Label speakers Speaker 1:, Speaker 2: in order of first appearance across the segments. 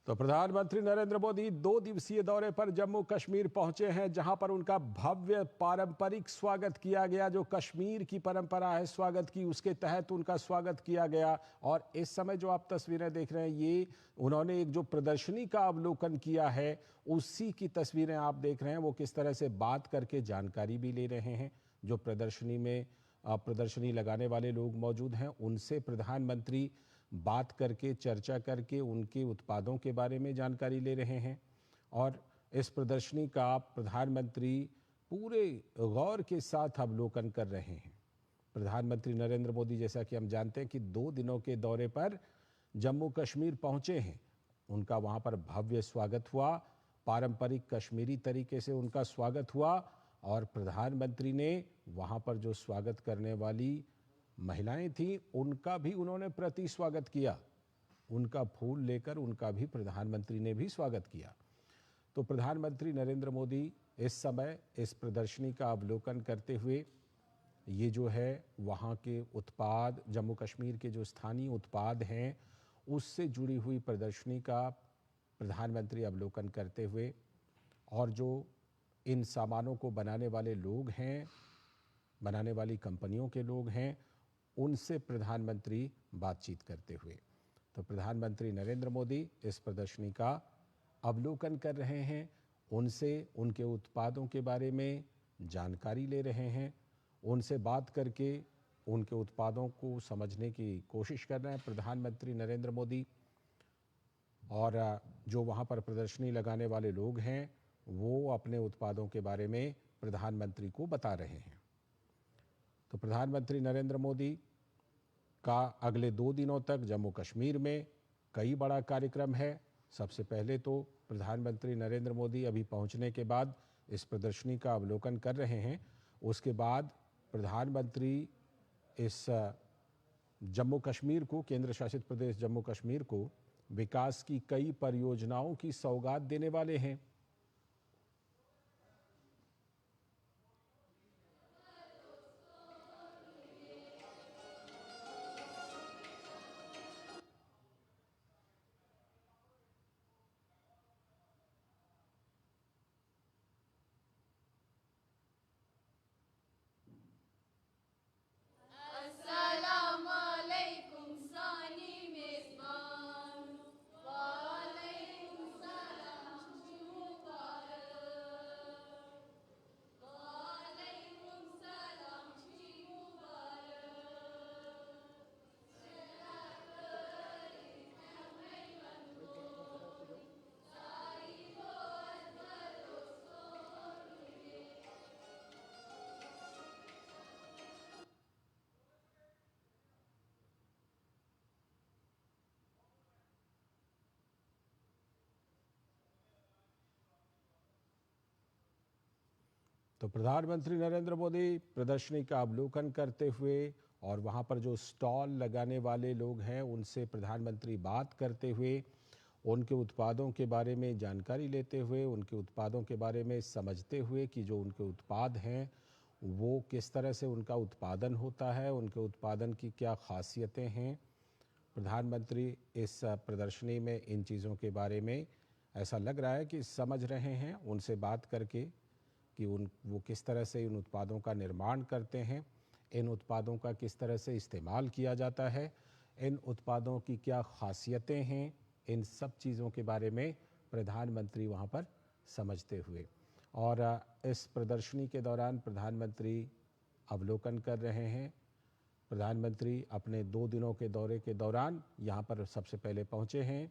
Speaker 1: तो प्रधानमंत्री नरेंद्र मोदी 2 दिवसीय दौरे पर जम्मू कश्मीर पहुंचे हैं, जहां पर उनका भव्य पारंपरिक स्वागत किया गया। जो कश्मीर की परंपरा है स्वागत की, उसके तहत उनका स्वागत किया गया। और इस समय जो आप तस्वीरें देख रहे हैं, ये उन्होंने एक जो प्रदर्शनी का अवलोकन किया है, उसी की तस्वीरें आप देख रहे हैं। वो किस तरह से बात करके जानकारी भी ले रहे हैं। जो प्रदर्शनी में प्रदर्शनी लगाने वाले लोग मौजूद हैं, उनसे प्रधानमंत्री बात करके, चर्चा करके उनके उत्पादों के बारे में जानकारी ले रहे हैं। और इस प्रदर्शनी का प्रधानमंत्री पूरे गौर के साथ अवलोकन कर रहे हैं। प्रधानमंत्री नरेंद्र मोदी, जैसा कि हम जानते हैं कि 2 दिनों के दौरे पर जम्मू कश्मीर पहुंचे हैं। उनका वहां पर भव्य स्वागत हुआ, पारंपरिक कश्मीरी तरीके से उनका स्वागत हुआ। और प्रधानमंत्री ने वहां पर जो स्वागत करने वाली महिलाएं थीं, उनका भी उन्होंने प्रति स्वागत किया। उनका फूल लेकर उनका भी प्रधानमंत्री ने भी स्वागत किया। तो प्रधानमंत्री नरेंद्र मोदी इस समय इस प्रदर्शनी का अवलोकन करते हुए, ये जो है वहाँ के उत्पाद, जम्मू कश्मीर के जो स्थानीय उत्पाद हैं, उससे जुड़ी हुई प्रदर्शनी का प्रधानमंत्री अवलोकन करते हुए, और जो इन सामानों को बनाने वाले लोग हैं, बनाने वाली कंपनियों के लोग हैं, उनसे प्रधानमंत्री बातचीत करते हुए। तो प्रधानमंत्री नरेंद्र मोदी इस प्रदर्शनी का अवलोकन कर रहे हैं, उनसे उनके उत्पादों के बारे में जानकारी ले रहे हैं, उनसे बात करके उनके उत्पादों को समझने की कोशिश कर रहे हैं प्रधानमंत्री नरेंद्र मोदी। और जो वहाँ पर प्रदर्शनी लगाने वाले लोग हैं, वो अपने उत्पादों के बारे में प्रधानमंत्री को बता रहे हैं। तो प्रधानमंत्री नरेंद्र मोदी का अगले 2 दिनों तक जम्मू कश्मीर में कई बड़ा कार्यक्रम है। सबसे पहले तो प्रधानमंत्री नरेंद्र मोदी अभी पहुंचने के बाद इस प्रदर्शनी का अवलोकन कर रहे हैं। उसके बाद प्रधानमंत्री इस जम्मू कश्मीर को, केंद्र शासित प्रदेश जम्मू कश्मीर को विकास की कई परियोजनाओं की सौगात देने वाले हैं। तो प्रधानमंत्री नरेंद्र मोदी प्रदर्शनी का अवलोकन करते हुए और वहां पर जो स्टॉल लगाने वाले लोग हैं, उनसे प्रधानमंत्री बात करते हुए, उनके उत्पादों के बारे में जानकारी लेते हुए, उनके उत्पादों के बारे में समझते हुए कि जो उनके उत्पाद हैं वो किस तरह से उनका उत्पादन होता है, उनके उत्पादन की क्या खासियतें हैं। प्रधानमंत्री इस प्रदर्शनी में इन चीज़ों के बारे में ऐसा लग रहा है कि समझ रहे हैं, उनसे बात करके कि वो किस तरह से इन उत्पादों का निर्माण करते हैं, इन उत्पादों का किस तरह से इस्तेमाल किया जाता है, इन उत्पादों की क्या खासियतें हैं, इन सब चीज़ों के बारे में प्रधानमंत्री वहाँ पर समझते हुए। और इस प्रदर्शनी के दौरान प्रधानमंत्री अवलोकन कर रहे हैं। प्रधानमंत्री अपने 2 दिनों के दौरे के दौरान यहाँ पर सबसे पहले पहुँचे हैं।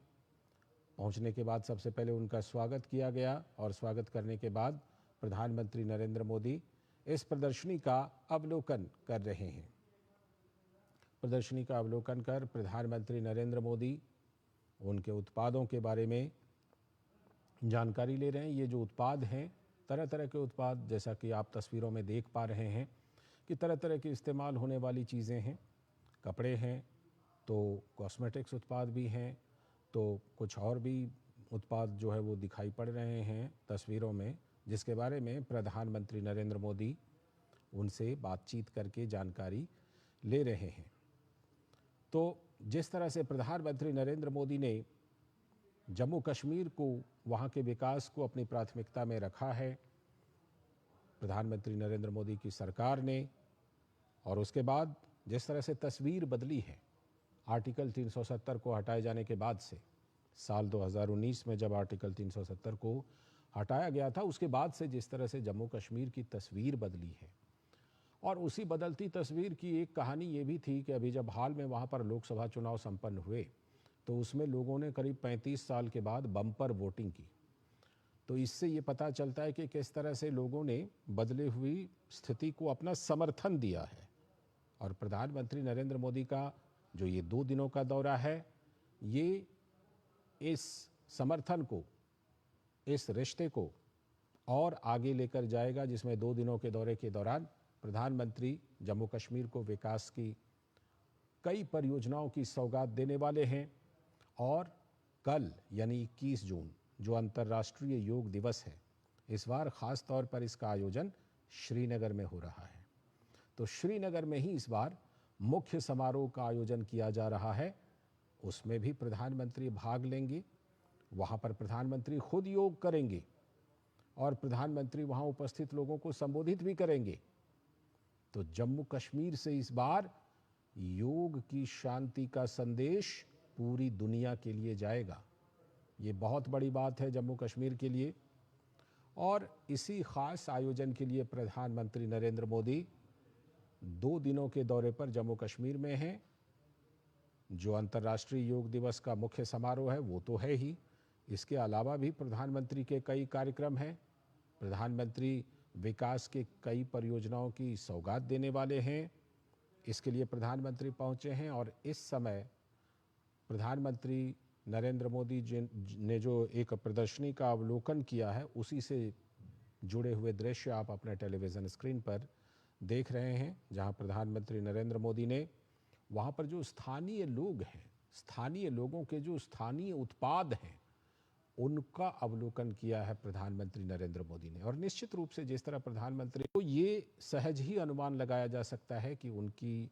Speaker 1: पहुँचने के बाद सबसे पहले उनका स्वागत किया गया, और स्वागत करने के बाद प्रधानमंत्री नरेंद्र मोदी इस प्रदर्शनी का अवलोकन कर रहे हैं। प्रदर्शनी का अवलोकन कर प्रधानमंत्री नरेंद्र मोदी उनके उत्पादों के बारे में जानकारी ले रहे हैं। ये जो उत्पाद हैं, तरह तरह के उत्पाद, जैसा कि आप तस्वीरों में देख पा रहे हैं कि तरह तरह की इस्तेमाल होने वाली चीज़ें हैं। कपड़े हैं, तो कॉस्मेटिक्स उत्पाद भी हैं, तो कुछ और भी उत्पाद जो है वो दिखाई पड़ रहे हैं तस्वीरों में, जिसके बारे में प्रधानमंत्री नरेंद्र मोदी उनसे बातचीत करके जानकारी ले रहे हैं। तो जिस तरह से प्रधानमंत्री नरेंद्र मोदी ने जम्मू कश्मीर को, वहाँ के विकास को अपनी प्राथमिकता में रखा है प्रधानमंत्री नरेंद्र मोदी की सरकार ने। और उसके बाद जिस तरह से तस्वीर बदली है आर्टिकल 370 को हटाए जाने के बाद से, साल 2019 में जब आर्टिकल 370 को हटाया गया था, उसके बाद से जिस तरह से जम्मू कश्मीर की तस्वीर बदली है। और उसी बदलती तस्वीर की एक कहानी ये भी थी कि अभी जब हाल में वहाँ पर लोकसभा चुनाव संपन्न हुए तो उसमें लोगों ने करीब 35 साल के बाद बम्पर वोटिंग की। तो इससे ये पता चलता है कि किस तरह से लोगों ने बदली हुई स्थिति को अपना समर्थन दिया है। और प्रधानमंत्री नरेंद्र मोदी का जो ये 2 दिनों का दौरा है, ये इस समर्थन को, इस रिश्ते को और आगे लेकर जाएगा, जिसमें 2 दिनों के दौरे के दौरान प्रधानमंत्री जम्मू कश्मीर को विकास की कई परियोजनाओं की सौगात देने वाले हैं। और कल यानी 21 जून जो अंतर्राष्ट्रीय योग दिवस है, इस बार खास तौर पर इसका आयोजन श्रीनगर में हो रहा है। तो श्रीनगर में ही इस बार मुख्य समारोह का आयोजन किया जा रहा है। उसमें भी प्रधानमंत्री भाग लेंगे। वहाँ पर प्रधानमंत्री खुद योग करेंगे और प्रधानमंत्री वहाँ उपस्थित लोगों को संबोधित भी करेंगे। तो जम्मू कश्मीर से इस बार योग की शांति का संदेश पूरी दुनिया के लिए जाएगा। ये बहुत बड़ी बात है जम्मू कश्मीर के लिए। और इसी खास आयोजन के लिए प्रधानमंत्री नरेंद्र मोदी 2 दिनों के दौरे पर जम्मू कश्मीर में हैं। जो अंतर्राष्ट्रीय योग दिवस का मुख्य समारोह है वो तो है ही, इसके अलावा भी प्रधानमंत्री के कई कार्यक्रम हैं। प्रधानमंत्री विकास के कई परियोजनाओं की सौगात देने वाले हैं। इसके लिए प्रधानमंत्री पहुंचे हैं। और इस समय प्रधानमंत्री नरेंद्र मोदी जी ने जो एक प्रदर्शनी का अवलोकन किया है, उसी से जुड़े हुए दृश्य आप अपने टेलीविज़न स्क्रीन पर देख रहे हैं, जहां प्रधानमंत्री नरेंद्र मोदी ने वहां पर जो स्थानीय लोग हैं, स्थानीय लोगों के जो स्थानीय उत्पाद हैं, उनका अवलोकन किया है प्रधानमंत्री नरेंद्र मोदी ने। और निश्चित रूप से जिस तरह प्रधानमंत्री को ये सहज ही अनुमान लगाया जा सकता है कि उनकी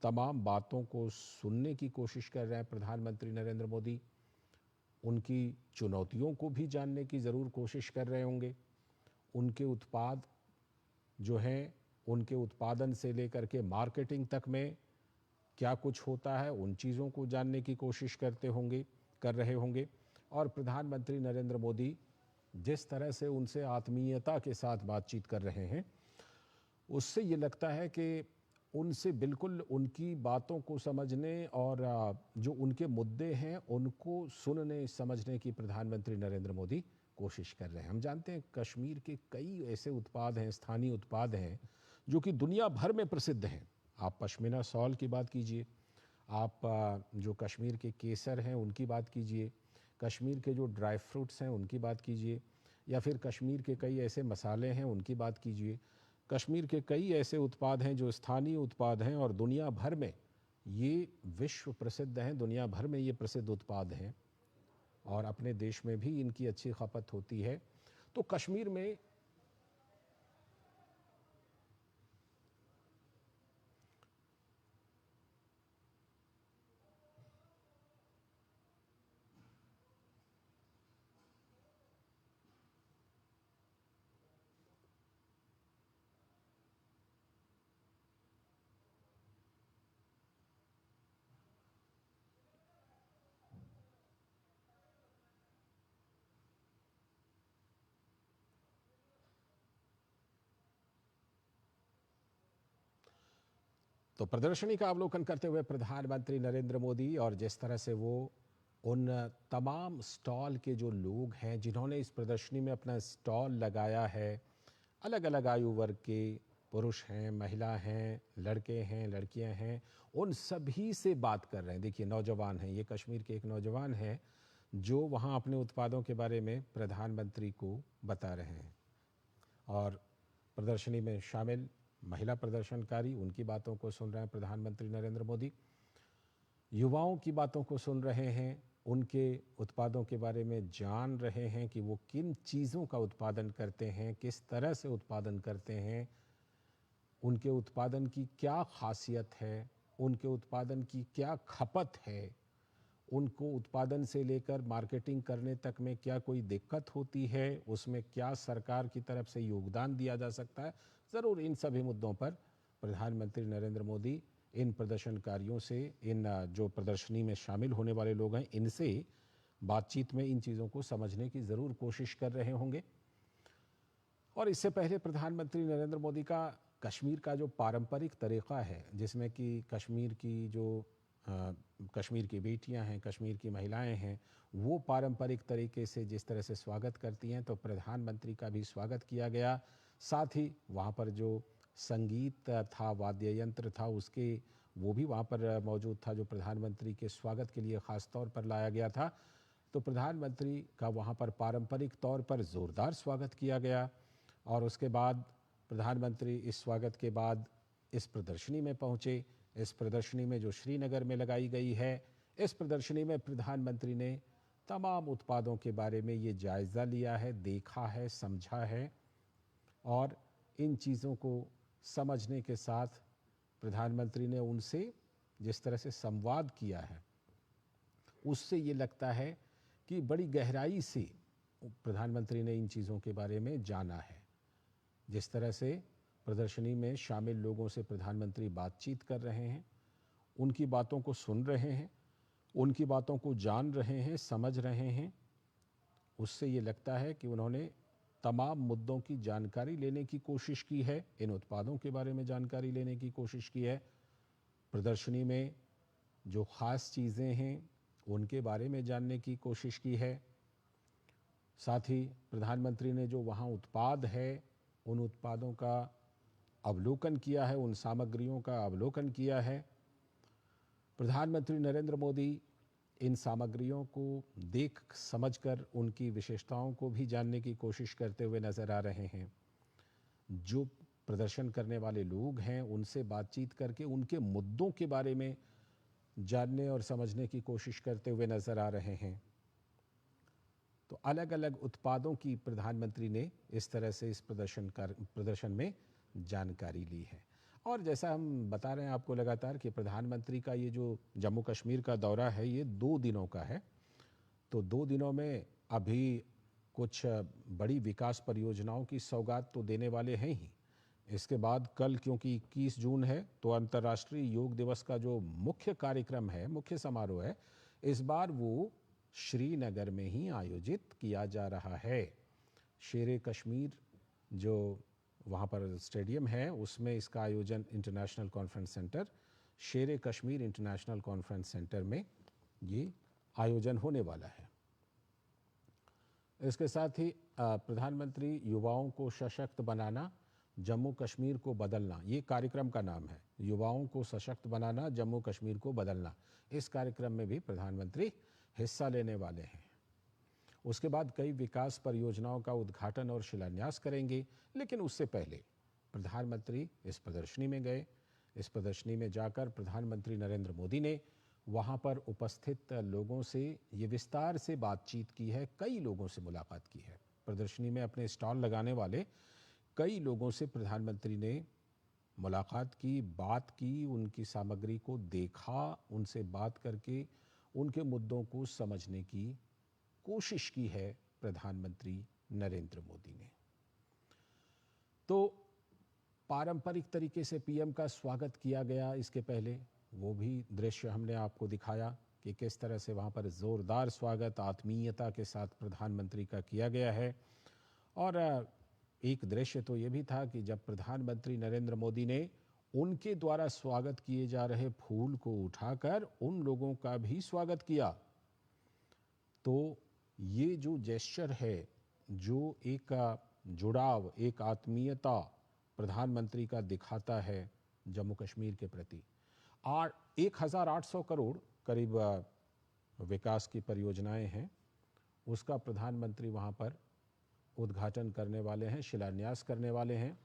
Speaker 1: तमाम बातों को सुनने की कोशिश कर रहे हैं प्रधानमंत्री नरेंद्र मोदी। उनकी चुनौतियों को भी जानने की ज़रूर कोशिश कर रहे होंगे। उनके उत्पाद जो हैं, उनके उत्पादन से लेकर के मार्केटिंग तक में क्या कुछ होता है, उन चीज़ों को जानने की कोशिश कर रहे होंगे। और प्रधानमंत्री नरेंद्र मोदी जिस तरह से उनसे आत्मीयता के साथ बातचीत कर रहे हैं, उससे ये लगता है कि उनसे बिल्कुल उनकी बातों को समझने और जो उनके मुद्दे हैं उनको सुनने समझने की प्रधानमंत्री नरेंद्र मोदी कोशिश कर रहे हैं। हम जानते हैं कश्मीर के कई ऐसे उत्पाद हैं, स्थानीय उत्पाद हैं, जो कि दुनिया भर में प्रसिद्ध हैं। आप पश्मीना शॉल की बात कीजिए, आप जो कश्मीर के केसर हैं उनकी बात कीजिए, कश्मीर के जो ड्राई फ्रूट्स हैं उनकी बात कीजिए, या फिर कश्मीर के कई ऐसे मसाले हैं उनकी बात कीजिए। कश्मीर के कई ऐसे उत्पाद हैं जो स्थानीय उत्पाद हैं और दुनिया भर में ये विश्व प्रसिद्ध हैं, दुनिया भर में ये प्रसिद्ध उत्पाद हैं और अपने देश में भी इनकी अच्छी खपत होती है। तो कश्मीर में तो प्रदर्शनी का अवलोकन करते हुए प्रधानमंत्री नरेंद्र मोदी और जिस तरह से वो उन तमाम स्टॉल के जो लोग हैं जिन्होंने इस प्रदर्शनी में अपना स्टॉल लगाया है, अलग अलग आयु वर्ग के पुरुष हैं, महिला हैं, लड़के हैं, लड़कियां हैं, उन सभी से बात कर रहे हैं। देखिए नौजवान हैं, ये कश्मीर के एक नौजवान हैं जो वहाँ अपने उत्पादों के बारे में प्रधानमंत्री को बता रहे हैं। और प्रदर्शनी में शामिल महिला प्रदर्शनकारी, उनकी बातों को सुन रहे हैं प्रधानमंत्री नरेंद्र मोदी। युवाओं की बातों को सुन रहे हैं, उनके उत्पादों के बारे में जान रहे हैं कि वो किन चीज़ों का उत्पादन करते हैं, किस तरह से उत्पादन करते हैं, उनके उत्पादन की क्या खासियत है, उनके उत्पादन की क्या खपत है, उनको उत्पादन से लेकर मार्केटिंग करने तक में क्या कोई दिक्कत होती है, उसमें क्या सरकार की तरफ से योगदान दिया जा सकता है। ज़रूर इन सभी मुद्दों पर प्रधानमंत्री नरेंद्र मोदी इन प्रदर्शनकारियों से, इन जो प्रदर्शनी में शामिल होने वाले लोग हैं, इनसे बातचीत में इन चीज़ों को समझने की ज़रूर कोशिश कर रहे होंगे। और इससे पहले प्रधानमंत्री नरेंद्र मोदी का कश्मीर का जो पारंपरिक तरीक़ा है, जिसमें कि कश्मीर की बेटियां हैं, कश्मीर की महिलाएं हैं, वो पारंपरिक तरीके से जिस तरह से स्वागत करती हैं, तो प्रधानमंत्री का भी स्वागत किया गया। साथ ही वहाँ पर जो संगीत था, वाद्य यंत्र था, वो भी वहाँ पर मौजूद था, जो प्रधानमंत्री के स्वागत के लिए ख़ास तौर पर लाया गया था। तो प्रधानमंत्री का वहाँ पर पारंपरिक तौर पर ज़ोरदार स्वागत किया गया। और उसके बाद प्रधानमंत्री इस स्वागत के बाद इस प्रदर्शनी में पहुँचे। इस प्रदर्शनी में जो श्रीनगर में लगाई गई है, इस प्रदर्शनी में प्रधानमंत्री ने तमाम उत्पादों के बारे में ये जायज़ा लिया है, देखा है, समझा है। और इन चीज़ों को समझने के साथ प्रधानमंत्री ने उनसे जिस तरह से संवाद किया है, उससे ये लगता है कि बड़ी गहराई से प्रधानमंत्री ने इन चीज़ों के बारे में जाना है। जिस तरह से प्रदर्शनी में शामिल लोगों से प्रधानमंत्री बातचीत कर रहे हैं, उनकी बातों को सुन रहे हैं, उनकी बातों को जान रहे हैं, समझ रहे हैं, उससे ये लगता है कि उन्होंने तमाम मुद्दों की जानकारी लेने की कोशिश की है, इन उत्पादों के बारे में जानकारी लेने की कोशिश की है। प्रदर्शनी में जो ख़ास चीज़ें हैं उनके बारे में जानने की कोशिश की है। साथ ही प्रधानमंत्री ने जो वहाँ उत्पाद है, उन उत्पादों का अवलोकन किया है, उन सामग्रियों का अवलोकन किया है। प्रधानमंत्री नरेंद्र मोदी इन सामग्रियों को देख समझकर उनकी विशेषताओं को भी जानने की कोशिश करते हुए नज़र आ रहे हैं। जो प्रदर्शन करने वाले लोग हैं, उनसे बातचीत करके उनके मुद्दों के बारे में जानने और समझने की कोशिश करते हुए नज़र आ रहे हैं। तो अलग अलग उत्पादों की प्रधानमंत्री ने इस तरह से इस प्रदर्शन में जानकारी ली है। और जैसा हम बता रहे हैं आपको लगातार कि प्रधानमंत्री का ये जो जम्मू कश्मीर का दौरा है, ये 2 दिनों का है। तो 2 दिनों में अभी कुछ बड़ी विकास परियोजनाओं की सौगात तो देने वाले हैं ही। इसके बाद कल, क्योंकि 21 जून है, तो अंतर्राष्ट्रीय योग दिवस का जो मुख्य कार्यक्रम है, मुख्य समारोह है, इस बार वो श्रीनगर में ही आयोजित किया जा रहा है। शेरे कश्मीर जो वहाँ पर स्टेडियम है, उसमें इसका आयोजन इंटरनेशनल कॉन्फ्रेंस सेंटर, शेरे कश्मीर इंटरनेशनल कॉन्फ्रेंस सेंटर में ये आयोजन होने वाला है। इसके साथ ही प्रधानमंत्री युवाओं को सशक्त बनाना, जम्मू कश्मीर को बदलना, ये कार्यक्रम का नाम है। युवाओं को सशक्त बनाना, जम्मू कश्मीर को बदलना। इस कार्यक्रम में भी प्रधानमंत्री हिस्सा लेने वाले हैं। उसके बाद कई विकास परियोजनाओं का उद्घाटन और शिलान्यास करेंगे। लेकिन उससे पहले प्रधानमंत्री इस प्रदर्शनी में गए। इस प्रदर्शनी में जाकर प्रधानमंत्री नरेंद्र मोदी ने वहाँ पर उपस्थित लोगों से ये विस्तार से बातचीत की है, कई लोगों से मुलाकात की है। प्रदर्शनी में अपने स्टॉल लगाने वाले कई लोगों से प्रधानमंत्री ने मुलाकात की, बात की, उनकी सामग्री को देखा, उनसे बात करके उनके मुद्दों को समझने की कोशिश की है प्रधानमंत्री नरेंद्र मोदी ने। तो पारंपरिक तरीके से पीएम का स्वागत किया गया। इसके पहले वो भी दृश्य हमने आपको दिखाया कि किस तरह से वहाँ पर ज़ोरदार स्वागत आत्मीयता के साथ प्रधानमंत्री का किया गया है। और एक दृश्य तो ये भी था कि जब प्रधानमंत्री नरेंद्र मोदी ने उनके द्वारा स्वागत किए जा रहे फूल को उठाकर उन लोगों का भी स्वागत किया, तो ये जो जेस्चर है, जो एक जुड़ाव, एक आत्मीयता प्रधानमंत्री का दिखाता है जम्मू कश्मीर के प्रति। 1800 करोड़ करीब विकास की परियोजनाएं हैं, उसका प्रधानमंत्री वहाँ पर उद्घाटन करने वाले हैं, शिलान्यास करने वाले हैं।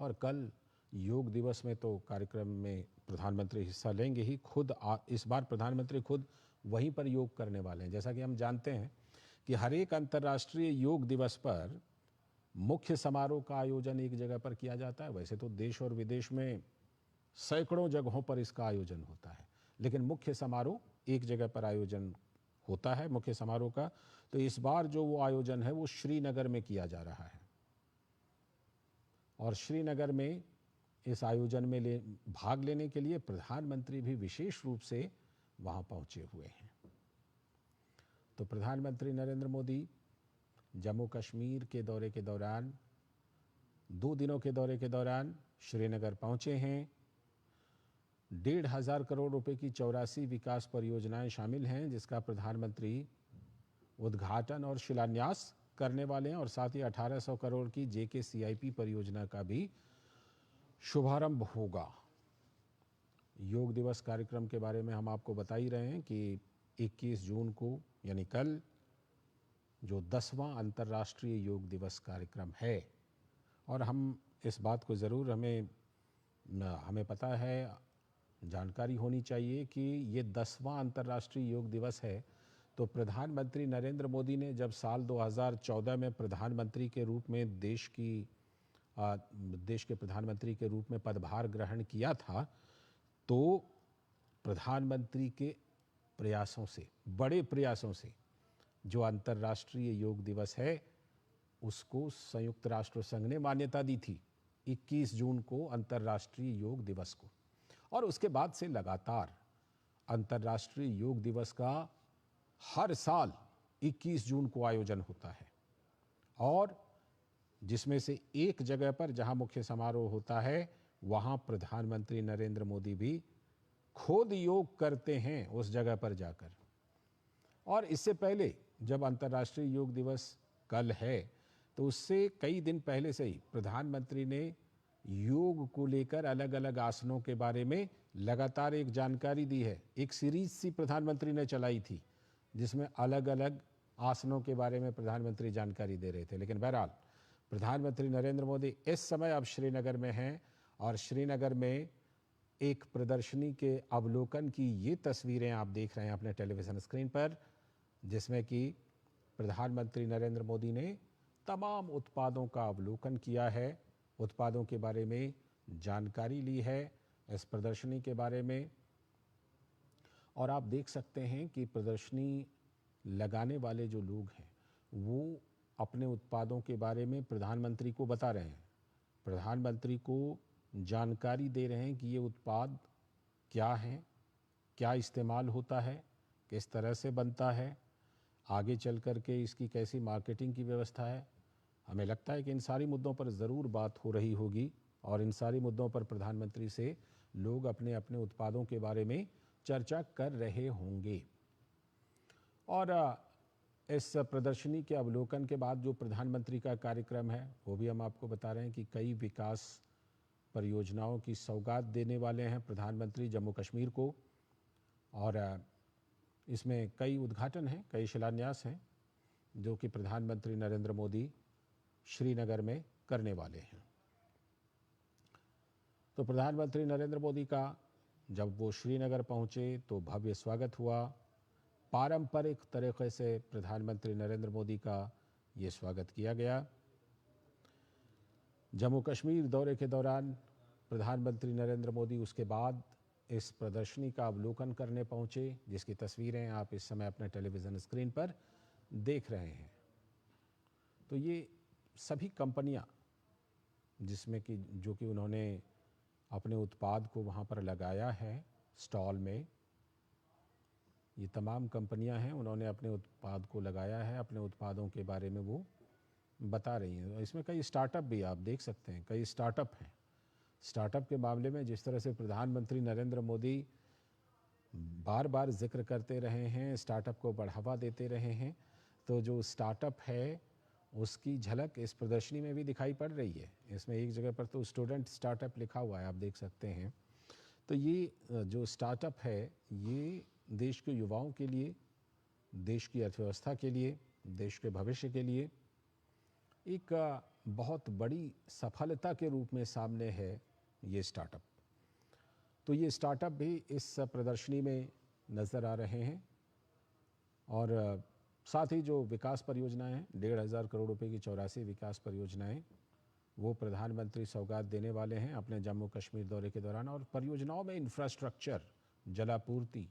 Speaker 1: और कल योग दिवस में तो कार्यक्रम में प्रधानमंत्री हिस्सा लेंगे ही। इस बार प्रधानमंत्री खुद वहीं पर योग करने वाले हैं। जैसा कि हम जानते हैं कि हर एक अंतर्राष्ट्रीय योग दिवस पर मुख्य समारोह का आयोजन एक जगह पर किया जाता है। वैसे तो देश और विदेश में सैकड़ों जगहों पर इसका आयोजन होता है, लेकिन मुख्य समारोह एक जगह पर आयोजन होता है मुख्य समारोह का। तो इस बार जो वो आयोजन है वो श्रीनगर में किया जा रहा है और श्रीनगर में इस आयोजन में भाग लेने के लिए प्रधानमंत्री भी विशेष रूप से वहां पहुंचे हुए हैं। तो प्रधानमंत्री नरेंद्र मोदी जम्मू कश्मीर के दौरे के दौरान 2 दिनों के दौरे के दौरान श्रीनगर पहुंचे हैं। 1,500 करोड़ रुपए की 84 विकास परियोजनाएं शामिल हैं, जिसका प्रधानमंत्री उद्घाटन और शिलान्यास करने वाले हैं और साथ ही 1800 करोड़ की JKCIP परियोजना का भी शुभारंभ होगा। योग दिवस कार्यक्रम के बारे में हम आपको बता ही रहे हैं कि 21 जून को यानी कल जो 10वां अंतर्राष्ट्रीय योग दिवस कार्यक्रम है, और हम इस बात को ज़रूर हमें पता है, जानकारी होनी चाहिए कि ये 10वां अंतर्राष्ट्रीय योग दिवस है। तो प्रधानमंत्री नरेंद्र मोदी ने जब साल 2014 में प्रधानमंत्री के रूप में देश के प्रधानमंत्री के रूप में पदभार ग्रहण किया था, तो प्रधानमंत्री के प्रयासों से, बड़े प्रयासों से जो अंतर्राष्ट्रीय योग दिवस है उसको संयुक्त राष्ट्र संघ ने मान्यता दी थी 21 जून को अंतर्राष्ट्रीय योग दिवस को। और उसके बाद से लगातार अंतर्राष्ट्रीय योग दिवस का हर साल 21 जून को आयोजन होता है और जिसमें से एक जगह पर जहां मुख्य समारोह होता है वहां प्रधानमंत्री नरेंद्र मोदी भी खुद योग करते हैं उस जगह पर जाकर। और इससे पहले जब अंतर्राष्ट्रीय योग दिवस कल है तो उससे कई दिन पहले से ही प्रधानमंत्री ने योग को लेकर अलग अलग आसनों के बारे में लगातार एक जानकारी दी है। एक सीरीज सी प्रधानमंत्री ने चलाई थी जिसमें अलग अलग आसनों के बारे में प्रधानमंत्री जानकारी दे रहे थे। लेकिन बहरहाल प्रधानमंत्री नरेंद्र मोदी इस समय अब श्रीनगर में हैं और श्रीनगर में एक प्रदर्शनी के अवलोकन की ये तस्वीरें आप देख रहे हैं अपने टेलीविज़न स्क्रीन पर, जिसमें कि प्रधानमंत्री नरेंद्र मोदी ने तमाम उत्पादों का अवलोकन किया है, उत्पादों के बारे में जानकारी ली है इस प्रदर्शनी के बारे में। और आप देख सकते हैं कि प्रदर्शनी लगाने वाले जो लोग हैं वो अपने उत्पादों के बारे में प्रधानमंत्री को बता रहे हैं, प्रधानमंत्री को जानकारी दे रहे हैं कि ये उत्पाद क्या है, क्या इस्तेमाल होता है, किस तरह से बनता है, आगे चल कर के इसकी कैसी मार्केटिंग की व्यवस्था है। हमें लगता है कि इन सारी मुद्दों पर ज़रूर बात हो रही होगी और इन सारी मुद्दों पर प्रधानमंत्री से लोग अपने अपने उत्पादों के बारे में चर्चा कर रहे होंगे। और इस प्रदर्शनी के अवलोकन के बाद जो प्रधानमंत्री का कार्यक्रम है वो भी हम आपको बता रहे हैं कि कई विकास परियोजनाओं की सौगात देने वाले हैं प्रधानमंत्री जम्मू कश्मीर को। और इसमें कई उद्घाटन हैं, कई शिलान्यास हैं जो कि प्रधानमंत्री नरेंद्र मोदी श्रीनगर में करने वाले हैं। तो प्रधानमंत्री नरेंद्र मोदी का जब वो श्रीनगर पहुंचे तो भव्य स्वागत हुआ। पारंपरिक तरीके से प्रधानमंत्री नरेंद्र मोदी का ये स्वागत किया गया। जम्मू कश्मीर दौरे के दौरान प्रधानमंत्री नरेंद्र मोदी उसके बाद इस प्रदर्शनी का अवलोकन करने पहुंचे, जिसकी तस्वीरें आप इस समय अपने टेलीविज़न स्क्रीन पर देख रहे हैं। तो ये सभी कंपनियां जिसमें कि जो कि उन्होंने अपने उत्पाद को वहां पर लगाया है स्टॉल में, ये तमाम कंपनियां हैं, उन्होंने अपने उत्पाद को लगाया है, अपने उत्पादों के बारे में वो बता रही हैं। इसमें कई स्टार्टअप भी आप देख सकते हैं, कई स्टार्टअप हैं। स्टार्टअप के मामले में जिस तरह से प्रधानमंत्री नरेंद्र मोदी बार बार जिक्र करते रहे हैं, स्टार्टअप को बढ़ावा देते रहे हैं, तो जो स्टार्टअप है उसकी झलक इस प्रदर्शनी में भी दिखाई पड़ रही है। इसमें एक जगह पर तो स्टूडेंट स्टार्टअप लिखा हुआ है, आप देख सकते हैं। तो ये जो स्टार्टअप है ये देश के युवाओं के लिए, देश की अर्थव्यवस्था के लिए, देश के भविष्य के लिए एक बहुत बड़ी सफलता के रूप में सामने है ये स्टार्टअप। तो ये स्टार्टअप भी इस प्रदर्शनी में नज़र आ रहे हैं। और साथ ही जो विकास परियोजनाएं हैं, 1,500 करोड़ रुपए की 84 विकास परियोजनाएं, वो प्रधानमंत्री सौगात देने वाले हैं अपने जम्मू कश्मीर दौरे के दौरान। और परियोजनाओं में इंफ्रास्ट्रक्चर जलापूर्ति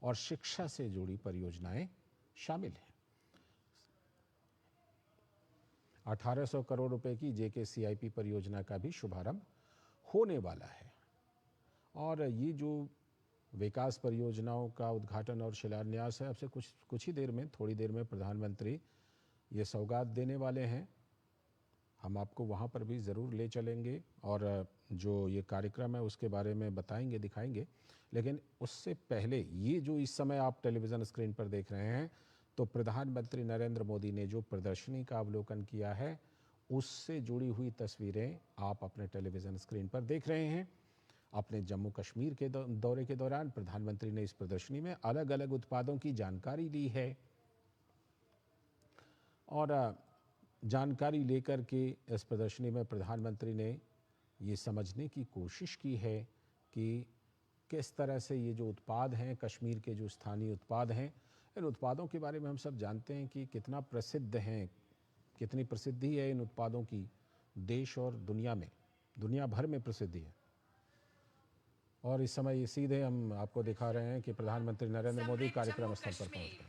Speaker 1: और शिक्षा से जुड़ी परियोजनाएं शामिल हैं। 1800 करोड़ रुपए की JKCIP परियोजना का भी शुभारंभ होने वाला है। और ये जो विकास परियोजनाओं का उद्घाटन और शिलान्यास है, अब से कुछ ही देर में, थोड़ी देर में प्रधानमंत्री ये सौगात देने वाले हैं। हम आपको वहाँ पर भी ज़रूर ले चलेंगे और जो ये कार्यक्रम है उसके बारे में बताएंगे, दिखाएंगे। लेकिन उससे पहले ये जो इस समय आप टेलीविज़न स्क्रीन पर देख रहे हैं, तो प्रधानमंत्री नरेंद्र मोदी ने जो प्रदर्शनी का अवलोकन किया है उससे जुड़ी हुई तस्वीरें आप अपने टेलीविज़न स्क्रीन पर देख रहे हैं। अपने जम्मू कश्मीर के दौरे के दौरान प्रधानमंत्री ने इस प्रदर्शनी में अलग अलग उत्पादों की जानकारी ली है और जानकारी लेकर के इस प्रदर्शनी में प्रधानमंत्री ने ये समझने की कोशिश की है कि किस तरह से ये जो उत्पाद हैं, कश्मीर के जो स्थानीय उत्पाद हैं, इन उत्पादों के बारे में हम सब जानते हैं कि कितना प्रसिद्ध हैं, कितनी प्रसिद्धि है इन उत्पादों की देश और दुनिया में, दुनिया भर में प्रसिद्धि है। और इस समय ये सीधे हम आपको दिखा रहे हैं कि प्रधानमंत्री नरेंद्र मोदी कार्यक्रम स्थल पर पहुंच गए।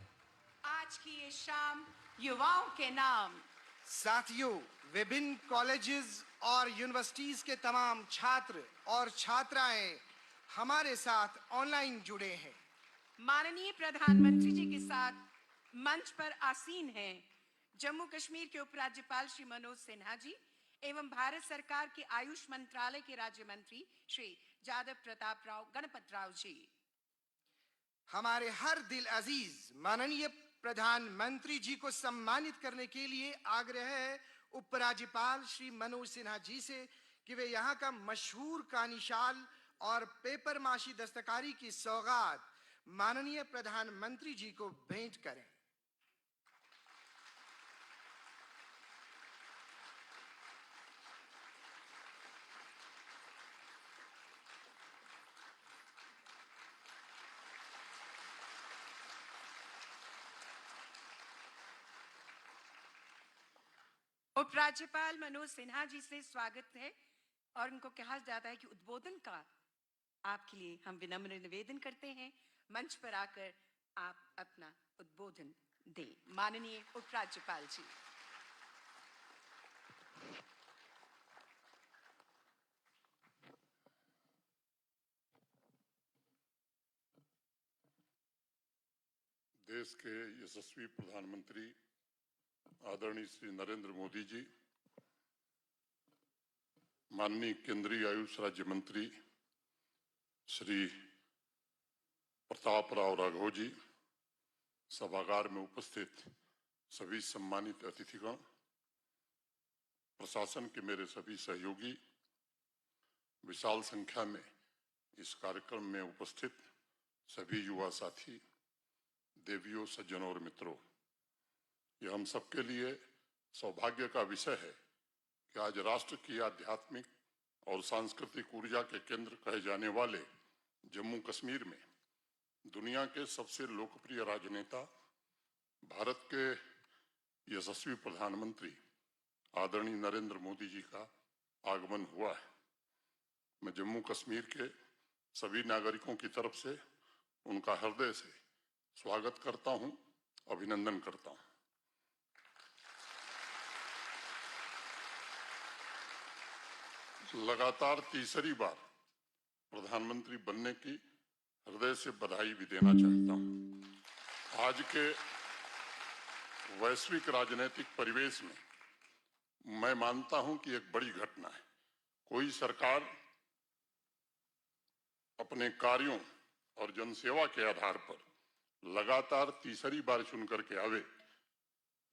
Speaker 2: आज की ये शाम युवाओं के नाम।
Speaker 3: साथियों, विभिन्न कॉलेजेस और यूनिवर्सिटीज के तमाम छात्र और छात्राएं हमारे साथ ऑनलाइन जुड़े हैं।
Speaker 2: माननीय प्रधानमंत्री जी के साथ मंच पर आसीन हैं जम्मू कश्मीर के उपराज्यपाल श्री मनोज सिन्हा जी एवं भारत सरकार के आयुष मंत्रालय के राज्य मंत्री श्री जादव प्रताप राव गणपत राव जी।
Speaker 3: हमारे हर दिल अजीज माननीय प्रधानमंत्री जी को सम्मानित करने के लिए आग्रह है उपराज्यपाल श्री मनोज सिन्हा जी से कि वे यहाँ का मशहूर कानीशाल और पेपर माशी दस्तकारी की सौगात माननीय प्रधानमंत्री जी को भेंट करें।
Speaker 2: उपराज्यपाल मनोज सिन्हा जी से स्वागत है और उनको कहा जाता है कि उद्बोधन का आपके लिए हम विनम्र निवेदन करते हैं, मंच पर आकर आप अपना उद्बोधन दें। माननीय उपराज्यपाल जी।
Speaker 4: देश के यशस्वी प्रधानमंत्री आदरणीय श्री नरेंद्र मोदी जी, माननीय केंद्रीय आयुष राज्य मंत्री श्री प्रताप राव राघव जी, सभागार में उपस्थित सभी सम्मानित अतिथिगण, प्रशासन के मेरे सभी सहयोगी, विशाल संख्या में इस कार्यक्रम में उपस्थित सभी युवा साथी, देवियों, सज्जनों और मित्रों, यह हम सबके लिए सौभाग्य का विषय है कि आज राष्ट्र की आध्यात्मिक और सांस्कृतिक ऊर्जा के केंद्र कहे जाने वाले जम्मू कश्मीर में दुनिया के सबसे लोकप्रिय राजनेता, भारत के यशस्वी प्रधानमंत्री आदरणीय नरेंद्र मोदी जी का आगमन हुआ है। मैं जम्मू कश्मीर के सभी नागरिकों की तरफ से उनका हृदय से स्वागत करता हूं, अभिनंदन करता हूं। लगातार तीसरी बार प्रधानमंत्री बनने की हृदय से बधाई भी देना चाहता हूं। आज के वैश्विक राजनीतिक परिवेश में मैं मानता हूं कि एक बड़ी घटना है। कोई सरकार अपने कार्यों और जनसेवा के आधार पर लगातार तीसरी बार चुन करके आवे,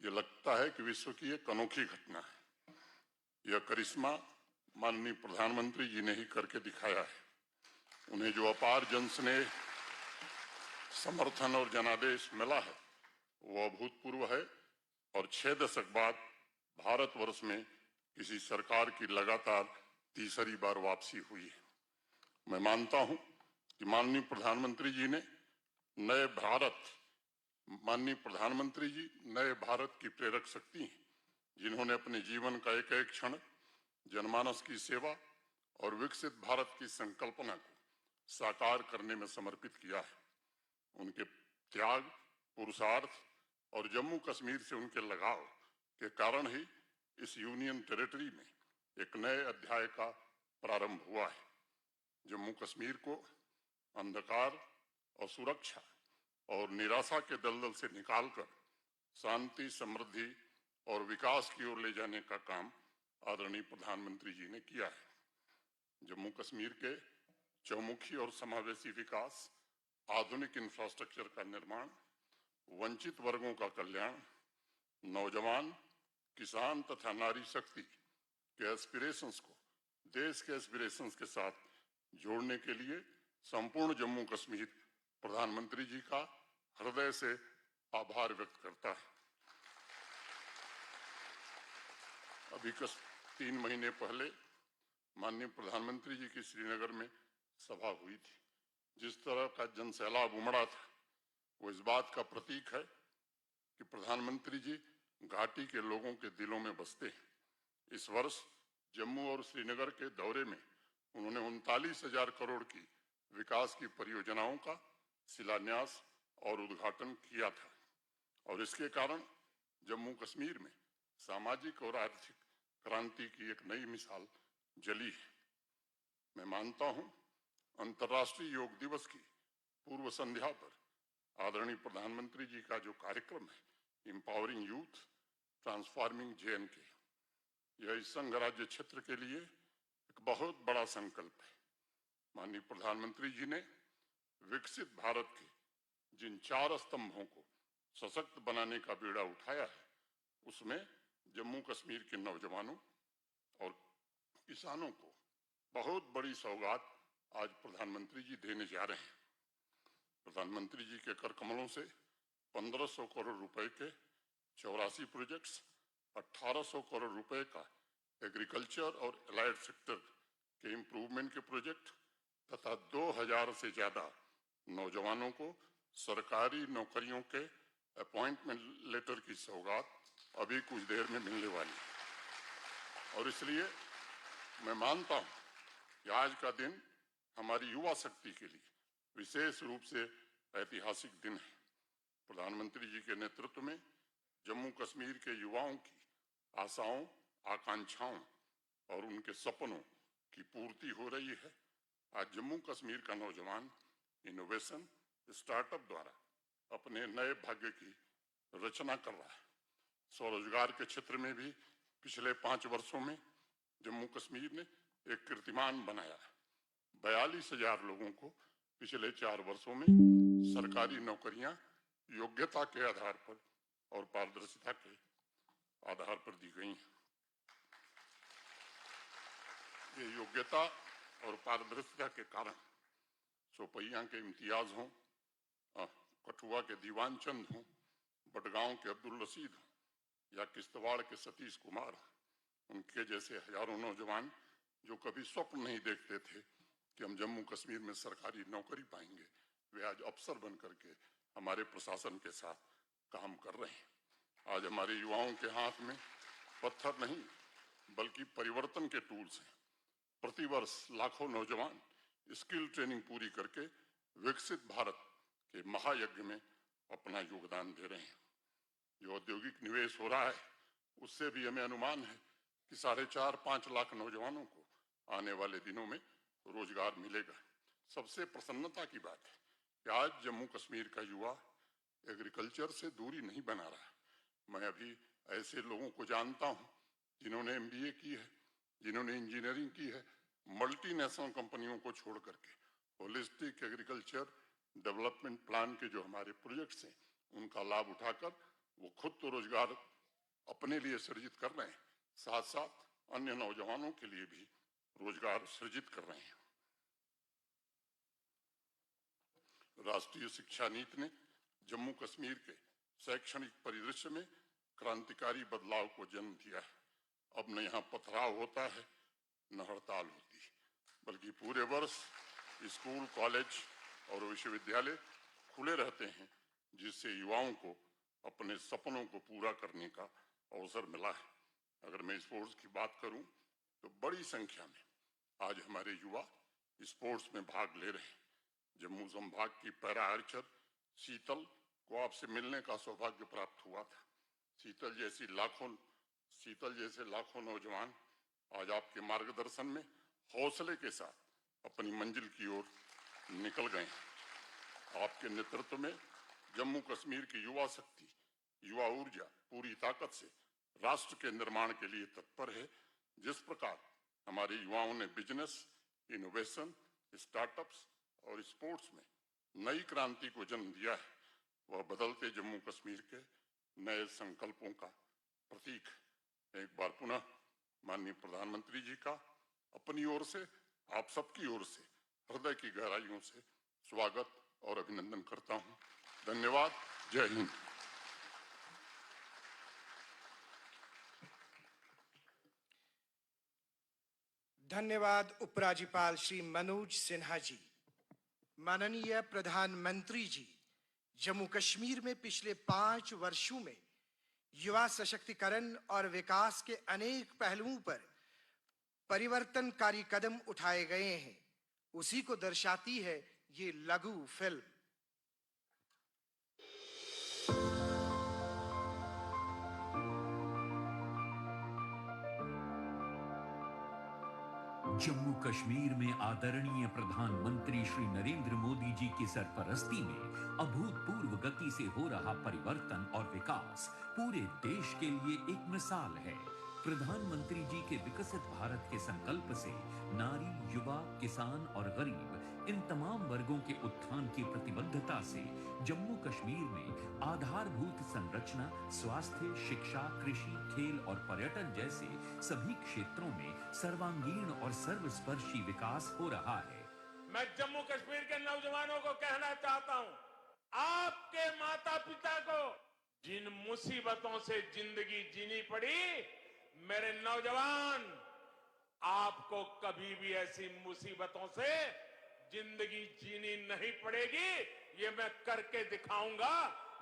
Speaker 4: ये लगता है कि विश्व की एक अनोखी घटना है। यह करिश्मा माननीय प्रधानमंत्री जी ने ही करके दिखाया है। उन्हें जो अपार जनस्नेह, समर्थन और जनादेश मिला है वो अभूतपूर्व है और 6 दशक बाद भारतवर्ष में किसी सरकार की लगातार तीसरी बार वापसी हुई है। मैं मानता हूं कि माननीय प्रधानमंत्री जी ने माननीय प्रधानमंत्री जी नए भारत की प्रेरक शक्ति हैं, जिन्होंने अपने जीवन का एक एक क्षण जनमानस की सेवा और विकसित भारत की संकल्पना को साकार करने में समर्पित किया है। उनके त्याग, पुरुषार्थ और जम्मू कश्मीर से उनके लगाव के कारण ही इस यूनियन टेरिटरी में एक नए अध्याय का प्रारंभ हुआ है। जम्मू कश्मीर को अंधकार और सुरक्षा और निराशा के दलदल से निकालकर शांति, समृद्धि और विकास की ओर ले जाने का काम आदरणीय प्रधानमंत्री जी ने किया है। जम्मू कश्मीर के चौमुखी और समावेशी विकास, आधुनिक इंफ्रास्ट्रक्चर का निर्माण, वंचित वर्गों का कल्याण, नौजवान, किसान तथा नारी शक्ति के एस्पिरेशंस को देश के एस्पिरेशंस के साथ जोड़ने के लिए संपूर्ण जम्मू कश्मीर प्रधानमंत्री जी का हृदय से आभार व्यक्त करता है। अभी 3 महीने पहले माननीय प्रधानमंत्री जी की श्रीनगर में सभा हुई थी। जिस तरह का जनसैलाब उमड़ा था वो इस बात का प्रतीक है कि प्रधानमंत्री जी घाटी के लोगों के दिलों में बसते हैं। इस वर्ष जम्मू और श्रीनगर के दौरे में उन्होंने 39,000 करोड़ की विकास की परियोजनाओं का शिलान्यास और उद्घाटन किया था और इसके कारण जम्मू कश्मीर में सामाजिक और आर्थिक क्रांति की एक नई मिसाल जली है। मैं मानता हूं अंतर्राष्ट्रीय योग दिवस की पूर्व संध्या पर आदरणीय प्रधानमंत्री जी का जो कार्यक्रम है एम्पावरिंग यूथ ट्रांसफॉर्मिंग JNK, यह इस संघ राज्य क्षेत्र के लिए एक बहुत बड़ा संकल्प है। माननीय प्रधानमंत्री जी ने विकसित भारत के जिन 4 स्तंभों को सशक्त बनाने का बीड़ा उठाया है उसमें जम्मू कश्मीर के नौजवानों और किसानों को बहुत बड़ी सौगात आज प्रधानमंत्री जी देने जा रहे हैं। प्रधानमंत्री जी के कर कमलों से 1500 करोड़ रुपए के 84 प्रोजेक्ट्स, 1800 करोड़ रुपए का एग्रीकल्चर और एलाइड सेक्टर के इम्प्रूवमेंट के प्रोजेक्ट तथा 2000 से ज्यादा नौजवानों को सरकारी नौकरियों के अपॉइंटमेंट लेटर की सौगात अभी कुछ देर में मिलने वाली है। और इसलिए मैं मानता हूं कि आज का दिन हमारी युवा शक्ति के लिए विशेष रूप से ऐतिहासिक दिन है। प्रधानमंत्री जी के नेतृत्व में जम्मू कश्मीर के युवाओं की आशाओं, आकांक्षाओं और उनके सपनों की पूर्ति हो रही है। आज जम्मू कश्मीर का नौजवान इनोवेशन, स्टार्टअप द्वारा अपने नए भाग्य की रचना कर रहा है। स्वरोजगार के क्षेत्र में भी पिछले 5 वर्षों में जम्मू कश्मीर ने एक कीर्तिमान बनाया है। 42,000 लोगों को पिछले 4 वर्षों में सरकारी नौकरियां योग्यता के आधार पर और पारदर्शिता के आधार पर दी गई हैं। ये योग्यता और पारदर्शिता के कारण चौपैया के इम्तियाज हों, कठुआ के दीवान चंद हों, बडगांव के अब्दुल रशीद हों या किश्तवाड़ के सतीश कुमार, उनके जैसे हजारों नौजवान जो कभी स्वप्न नहीं देखते थे कि हम जम्मू कश्मीर में सरकारी नौकरी पाएंगे, वे आज अफसर बन करके हमारे प्रशासन के साथ काम कर रहे हैं। आज हमारे युवाओं के हाथ में पत्थर नहीं बल्कि परिवर्तन के टूल्स हैं। प्रतिवर्ष लाखों नौजवान स्किल ट्रेनिंग पूरी करके विकसित भारत के महायज्ञ में अपना योगदान दे रहे हैं। जो औद्योगिक निवेश हो रहा है उससे भी हमें अनुमान है कि 4.5-5 लाख नौजवानों को आने वाले दिनों में रोजगार मिलेगा। सबसे प्रसन्नता की बात है कि आज जम्मू कश्मीर का युवा एग्रीकल्चर से दूरी नहीं बना रहा। मैं अभी ऐसे लोगों को जानता हूं जिन्होंने MBA की है, जिन्होंने इंजीनियरिंग की है, मल्टीनेशनल कंपनियों को छोड़ करके होलिस्टिक एग्रीकल्चर डेवलपमेंट प्लान के जो हमारे प्रोजेक्ट्स हैं उनका लाभ उठाकर वो खुद तो रोजगार अपने लिए सृजित कर रहे हैं, साथ साथ अन्य नौजवानों के लिए भी रोजगार सृजित कर रहे हैं। राष्ट्रीय शिक्षा नीति ने जम्मू कश्मीर के शैक्षणिक परिदृश्य में क्रांतिकारी बदलाव को जन्म दिया है। अब न यहाँ पथराव होता है न हड़ताल होती है, बल्कि पूरे वर्ष स्कूल, कॉलेज और विश्वविद्यालय खुले रहते हैं, जिससे युवाओं को अपने सपनों को पूरा करने का अवसर मिला है। अगर मैं स्पोर्ट्स की बात करूं तो बड़ी संख्या में आज हमारे युवा स्पोर्ट्स में भाग ले रहे हैं। जम्मू संभाग की पैरा आर्चर शीतल को आपसे मिलने का सौभाग्य प्राप्त हुआ था। शीतल जैसे लाखों नौजवान आज आपके मार्गदर्शन में हौसले के साथ अपनी मंजिल की ओर निकल गए हैं। आपके नेतृत्व में जम्मू कश्मीर की युवा शक्ति, युवा ऊर्जा पूरी ताकत से राष्ट्र के निर्माण के लिए तत्पर है। जिस प्रकार हमारे युवाओं ने बिजनेस, इनोवेशन, स्टार्टअप्स और स्पोर्ट्स में नई क्रांति को जन्म दिया है, वह बदलते जम्मू कश्मीर के नए संकल्पों का प्रतीक है। एक बार पुनः माननीय प्रधानमंत्री जी का अपनी ओर से, आप सबकी ओर से हृदय की गहराइयों से स्वागत और अभिनंदन करता हूं। धन्यवाद। जय हिंद।
Speaker 3: धन्यवाद उपराज्यपाल श्री मनोज सिन्हा जी। माननीय प्रधानमंत्री जी, जम्मू कश्मीर में पिछले 5 वर्षों में युवा सशक्तिकरण और विकास के अनेक पहलुओं पर परिवर्तनकारी कदम उठाए गए हैं, उसी को दर्शाती है ये लघु फिल्म।
Speaker 5: जम्मू कश्मीर में आदरणीय प्रधानमंत्री श्री नरेंद्र मोदी जी की सरपरस्ती में अभूतपूर्व गति से हो रहा परिवर्तन और विकास पूरे देश के लिए एक मिसाल है। प्रधानमंत्री जी के विकसित भारत के संकल्प से नारी, युवा, किसान और गरीब इन तमाम वर्गों के उत्थान की प्रतिबद्धता से जम्मू कश्मीर में आधारभूत संरचना, स्वास्थ्य, शिक्षा, कृषि, खेल और पर्यटन जैसे सभी क्षेत्रों में सर्वांगीण और सर्वस्पर्शी विकास हो रहा है।
Speaker 6: मैं जम्मू कश्मीर के नौजवानों को कहना चाहता हूं, आपके माता पिता को जिन मुसीबतों से जिंदगी जीनी पड़ी, मेरे नौजवान, आपको कभी भी ऐसी मुसीबतों से जिंदगी जीनी नहीं पड़ेगी। ये मैं करके दिखाऊंगा,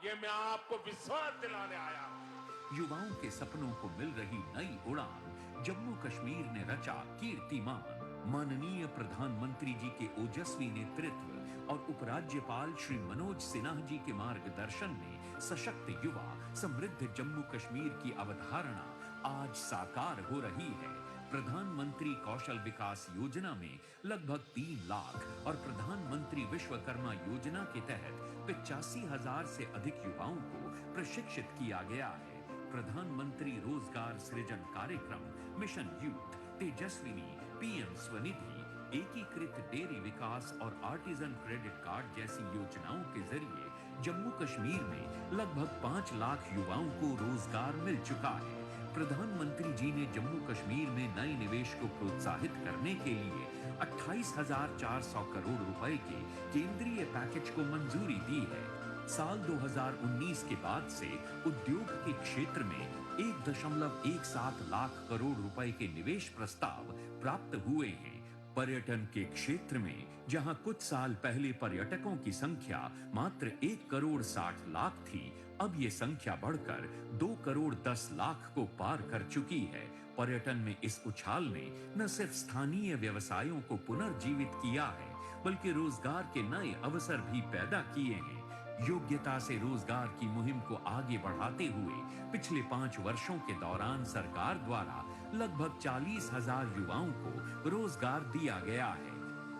Speaker 6: ये मैं आपको विश्वास दिलाने आया हूं।
Speaker 5: युवाओं के सपनों को मिल रही नई उड़ान जम्मू कश्मीर ने रचा कीर्तिमान। माननीय प्रधानमंत्री जी के ओजस्वी नेतृत्व और उपराज्यपाल श्री मनोज सिन्हा जी के मार्गदर्शन में सशक्त युवा, समृद्ध जम्मू कश्मीर की अवधारणा आज साकार हो रही है। प्रधानमंत्री कौशल विकास योजना में लगभग 3 लाख और प्रधानमंत्री विश्वकर्मा योजना के तहत 85,000 से अधिक युवाओं को प्रशिक्षित किया गया है। प्रधानमंत्री रोजगार सृजन कार्यक्रम, mission youth, Tejaswini, PM Svanidhi, एकीकृत डेयरी विकास और आर्टिजन क्रेडिट कार्ड जैसी योजनाओं के जरिए जम्मू कश्मीर में लगभग 5 लाख युवाओं को रोजगार मिल चुका है। प्रधानमंत्री जी ने जम्मू कश्मीर में नए निवेश को प्रोत्साहित करने के लिए 28,400 करोड़ रुपए के केंद्रीय पैकेज को मंजूरी दी है। साल 2019 के बाद से उद्योग के क्षेत्र में 1.17 लाख करोड़ रुपए के निवेश प्रस्ताव प्राप्त हुए हैं। पर्यटन के क्षेत्र में जहां कुछ साल पहले पर्यटकों की संख्या मात्र 1 करोड़ 60 लाख थी, अब ये संख्या बढ़कर 2 करोड़ 10 लाख को पार कर चुकी है। पर्यटन में इस उछाल ने न सिर्फ स्थानीय व्यवसायों को पुनर्जीवित किया है, बल्कि रोजगार के नए अवसर भी पैदा किए हैं। योग्यता से रोजगार की मुहिम को आगे बढ़ाते हुए पिछले 5 वर्षों के दौरान सरकार द्वारा लगभग 40,000 युवाओं को रोजगार दिया गया है।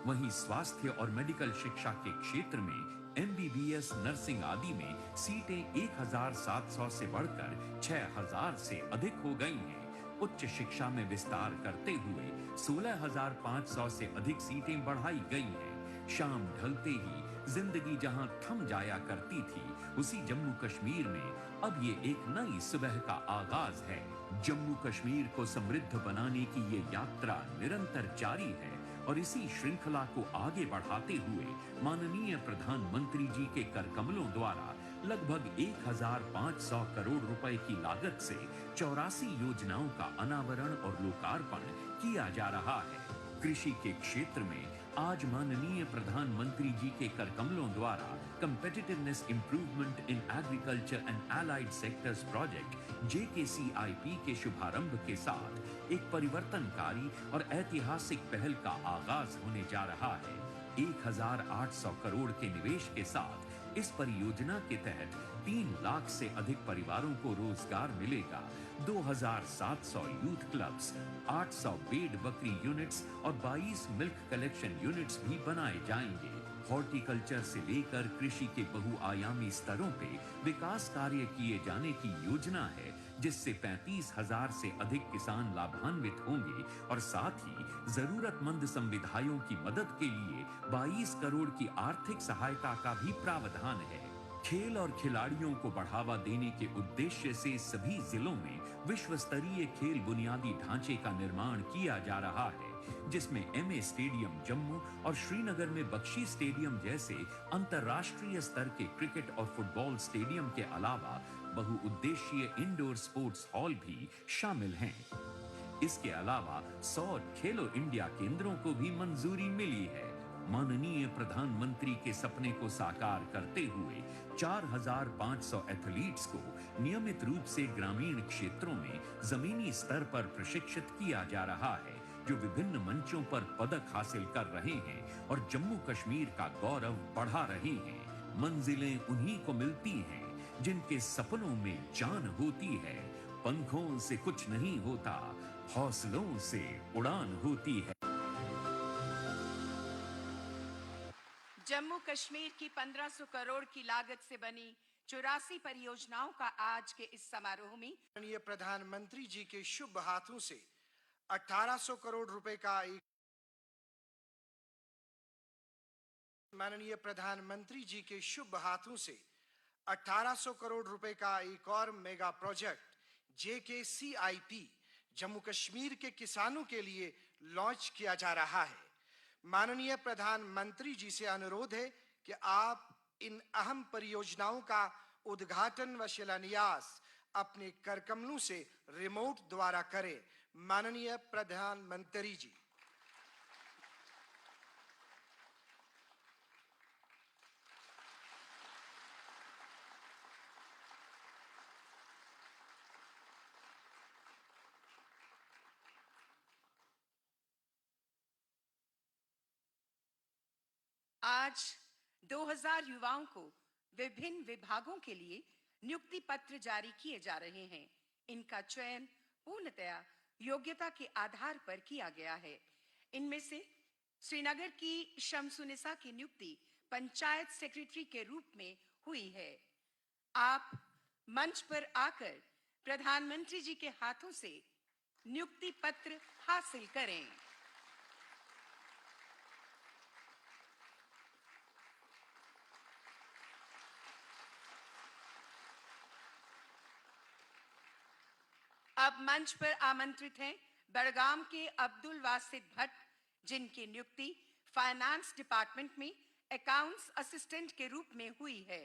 Speaker 5: वहीं स्वास्थ्य और मेडिकल शिक्षा के क्षेत्र में MBBS, नर्सिंग आदि में सीटें 1,700 से बढ़कर 6,000 से अधिक हो गई हैं। उच्च शिक्षा में विस्तार करते हुए 16,500 से अधिक सीटें बढ़ाई गई हैं। शाम ढलते ही जिंदगी जहां थम जाया करती थी, उसी जम्मू कश्मीर में अब ये एक नई सुबह का आगाज है। जम्मू कश्मीर को समृद्ध बनाने की ये यात्रा निरंतर जारी है और इसी श्रृंखला को आगे बढ़ाते हुए माननीय प्रधानमंत्री जी के करकमलों द्वारा लगभग 1,500 करोड़ रुपए की लागत से 84 योजनाओं का अनावरण और लोकार्पण किया जा रहा है। कृषि के क्षेत्र में आज माननीय प्रधानमंत्री जी के कर कमलों द्वारा competitiveness improvement in agriculture and allied sectors project JKCIP के शुभारंभ के साथ एक परिवर्तनकारी और ऐतिहासिक पहल का आगाज होने जा रहा है। 1,800 करोड़ के निवेश के साथ इस परियोजना के तहत 3 लाख से अधिक परिवारों को रोजगार मिलेगा। 2,700 यूथ क्लब्स, 800 भेड़ बकरी यूनिट्स और 22 मिल्क कलेक्शन यूनिट्स भी बनाए जाएंगे। हॉर्टिकल्चर से लेकर कृषि के बहुआयामी स्तरों पे विकास कार्य किए जाने की योजना है, जिससे 35,000 से अधिक किसान लाभान्वित होंगे और साथ ही जरूरतमंद संविधायों की मदद के लिए 22 करोड़ की आर्थिक सहायता का भी प्रावधान है। खेल और खिलाड़ियों को बढ़ावा देने के उद्देश्य से सभी जिलों में विश्व स्तरीय खेल बुनियादी ढांचे का निर्माण किया जा रहा है, जिसमें MA स्टेडियम जम्मू और श्रीनगर में बख्शी स्टेडियम जैसे अंतर्राष्ट्रीय स्तर के क्रिकेट और फुटबॉल स्टेडियम के अलावा बहुउद्देशीय इंडोर स्पोर्ट्स हॉल भी शामिल हैं। इसके अलावा 100 खेलो इंडिया केंद्रों को भी मंजूरी मिली है। माननीय प्रधानमंत्री के सपने को साकार करते हुए 4,500 एथलीट्स को नियमित रूप से ग्रामीण क्षेत्रों में जमीनी स्तर पर प्रशिक्षित किया जा रहा है, जो विभिन्न मंचों पर पदक हासिल कर रहे हैं और जम्मू कश्मीर का गौरव बढ़ा रहे हैं। मंजिलें उन्हीं को मिलती हैं जिनके सपनों में जान होती है। पंखों से कुछ नहीं होता, हौसलों से उड़ान होती है।
Speaker 2: जम्मू कश्मीर की 1500 करोड़ की लागत से बनी 84 परियोजनाओं का आज के इस समारोह में
Speaker 3: माननीय प्रधानमंत्री जी के शुभ हाथों से 1800 करोड़ रुपए का एक माननीय प्रधानमंत्री जी के शुभ हाथों से 1800 करोड़ रुपए का एक और mega project JKCIP Jammu Kashmir के किसानों के लिए लॉन्च किया जा रहा है। माननीय प्रधानमंत्री जी से अनुरोध है कि आप इन अहम परियोजनाओं का उद्घाटन व शिलान्यास अपने करकमलों से रिमोट द्वारा करें। माननीय प्रधानमंत्री जी।
Speaker 2: आज 2000 युवाओं को विभिन्न विभागों के लिए नियुक्ति पत्र जारी किए जा रहे हैं। इनका चयन पूर्णतया योग्यता के आधार पर किया गया है। इनमें से श्रीनगर की शमसुनिसा की नियुक्ति पंचायत सेक्रेटरी के रूप में हुई है। आप मंच पर आकर प्रधानमंत्री जी के हाथों से नियुक्ति पत्र हासिल करें। अब मंच पर आमंत्रित हैं बड़गाम के अब्दुल वासिद भट्ट, जिनकी नियुक्ति फाइनेंस डिपार्टमेंट में अकाउंट्स असिस्टेंट के रूप में हुई है।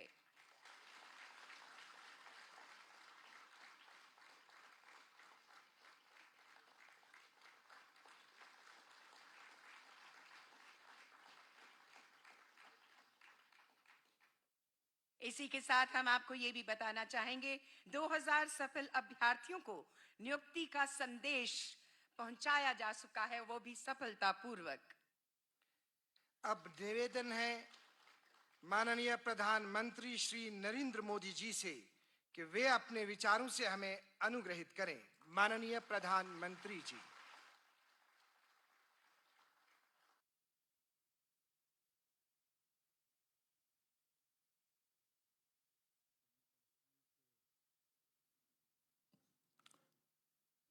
Speaker 2: इसी के साथ हम आपको ये भी बताना चाहेंगे 2000 सफल अभ्यर्थियों को नियुक्ति का संदेश पहुंचाया जा चुका है, वो भी सफलतापूर्वक।
Speaker 3: अब निवेदन है माननीय प्रधानमंत्री श्री नरेंद्र मोदी जी से कि वे अपने विचारों से हमें अनुग्रहित करें। माननीय प्रधानमंत्री जी।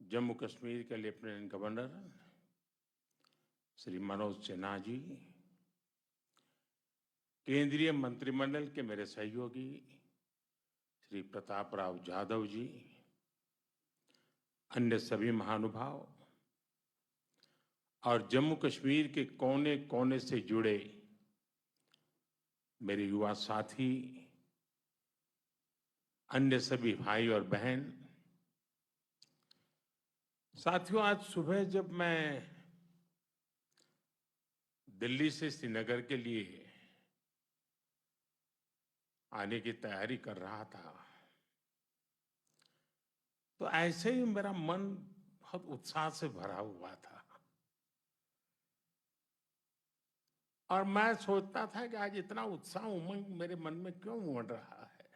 Speaker 6: जम्मू कश्मीर के लेफ्टिनेंट गवर्नर श्री मनोज सिन्हा जी, केंद्रीय मंत्रिमंडल के मेरे सहयोगी श्री प्रताप राव जाधव जी, अन्य सभी महानुभाव और जम्मू कश्मीर के कोने कोने से जुड़े मेरे युवा साथी, अन्य सभी भाई और बहन, साथियों, आज सुबह जब मैं दिल्ली से श्रीनगर के लिए आने की तैयारी कर रहा था, तो ऐसे ही मेरा मन बहुत उत्साह से भरा हुआ था और मैं सोचता था कि आज इतना उत्साह उमंग मेरे मन में क्यों उमड़ रहा है।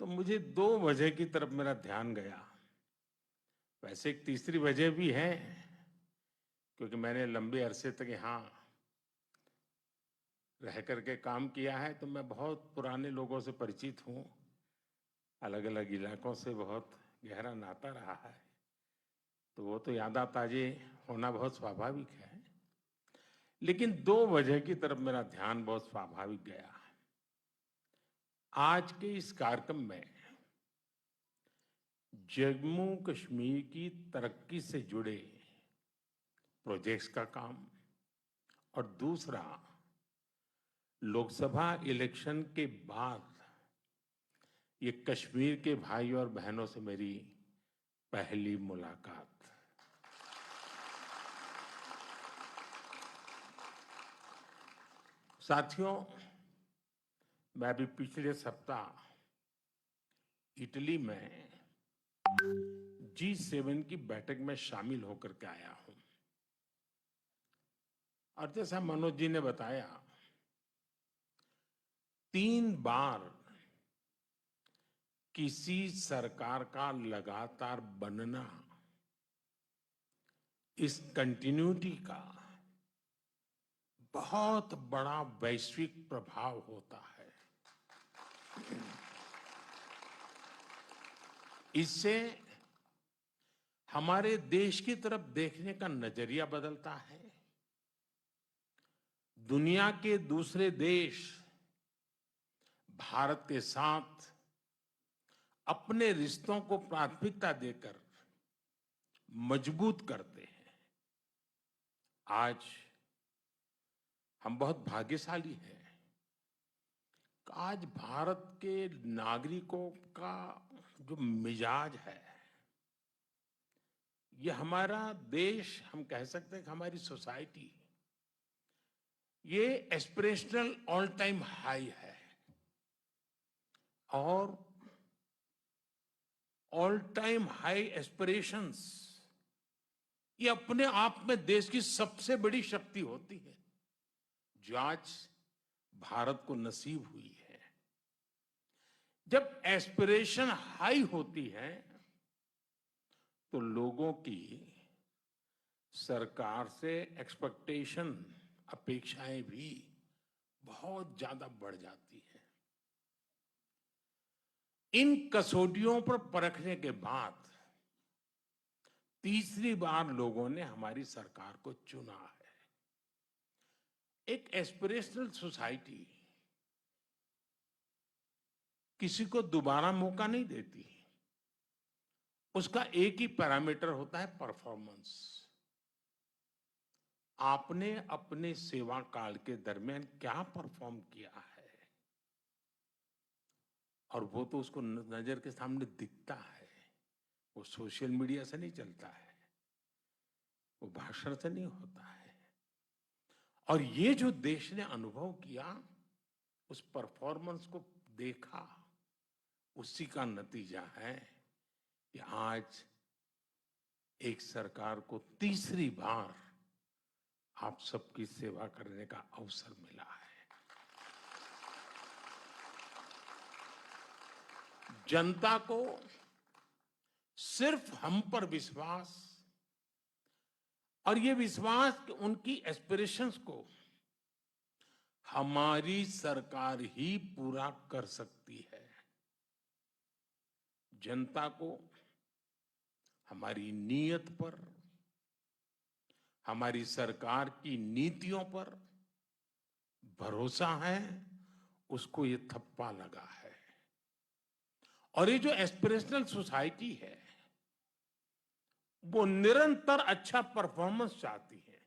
Speaker 6: तो मुझे 2 वजह की तरफ मेरा ध्यान गया। वैसे एक तीसरी वजह भी है, क्योंकि मैंने लंबे अरसे तक यहाँ रह करके काम किया है, तो मैं बहुत पुराने लोगों से परिचित हूँ, अलग अलग इलाकों से बहुत गहरा नाता रहा है, तो वो तो यादें ताजे होना बहुत स्वाभाविक है। लेकिन 2 वजह की तरफ मेरा ध्यान बहुत स्वाभाविक गया। आज के इस कार्यक्रम में जम्मू कश्मीर की तरक्की से जुड़े प्रोजेक्ट्स का काम, और दूसरा लोकसभा इलेक्शन के बाद ये कश्मीर के भाई और बहनों से मेरी पहली मुलाकात। साथियों, मैं अभी पिछले सप्ताह इटली में G7 की बैठक में शामिल होकर के आया हूं, और जैसा मनोज जी ने बताया, 3 बार किसी सरकार का लगातार बनना इस कंटिन्यूटी का बहुत बड़ा वैश्विक प्रभाव होता है। इससे हमारे देश की तरफ देखने का नजरिया बदलता है। दुनिया के दूसरे देश भारत के साथ अपने रिश्तों को प्राथमिकता देकर मजबूत करते हैं। आज हम बहुत भाग्यशाली हैं। आज भारत के नागरिकों का जो मिजाज है, ये हमारा देश, हम कह सकते हैं कि हमारी सोसाइटी, ये एस्पिरेशनल ऑल टाइम हाई है, और ऑल टाइम हाई एस्पिरेशंस ये अपने आप में देश की सबसे बड़ी शक्ति होती है, जो आज भारत को नसीब हुई है। जब एस्पिरेशन हाई होती है तो लोगों की सरकार से एक्सपेक्टेशन, अपेक्षाएं भी बहुत ज्यादा बढ़ जाती है। इन कसौटियों पर परखने के बाद तीसरी बार लोगों ने हमारी सरकार को चुना है। एक एस्पिरेशनल सोसाइटी किसी को दोबारा मौका नहीं देती। उसका एक ही पैरामीटर होता है, परफॉर्मेंस। आपने अपने सेवा काल के दरमियान क्या परफॉर्म किया है, और वो तो उसको नजर के सामने दिखता है। वो सोशल मीडिया से नहीं चलता है, वो भाषण से नहीं होता है। और ये जो देश ने अनुभव किया, उस परफॉर्मेंस को देखा, उसी का नतीजा है कि आज एक सरकार को तीसरी बार आप सबकी सेवा करने का अवसर मिला है। जनता को सिर्फ हम पर विश्वास, और ये विश्वास कि उनकी एस्पिरेशंस को हमारी सरकार ही पूरा कर सकती है। जनता को हमारी नीयत पर, हमारी सरकार की नीतियों पर भरोसा है, उसको ये थप्पा लगा है। और ये जो एस्पिरेशनल सोसाइटी है, वो निरंतर अच्छा परफॉर्मेंस चाहती है,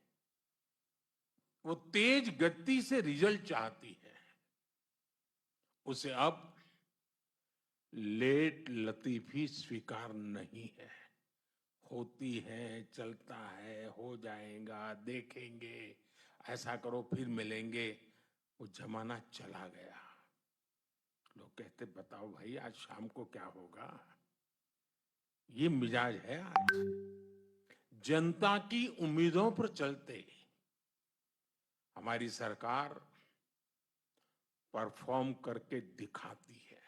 Speaker 6: वो तेज गति से रिजल्ट चाहती है। उसे अब लेट लतीफी स्वीकार नहीं है, होती है, चलता है, हो जाएगा, देखेंगे, ऐसा करो फिर मिलेंगे, वो जमाना चला गया। लोग कहते बताओ भाई आज शाम को क्या होगा। ये मिजाज है आज। जनता की उम्मीदों पर चलते हमारी सरकार परफॉर्म करके दिखाती है,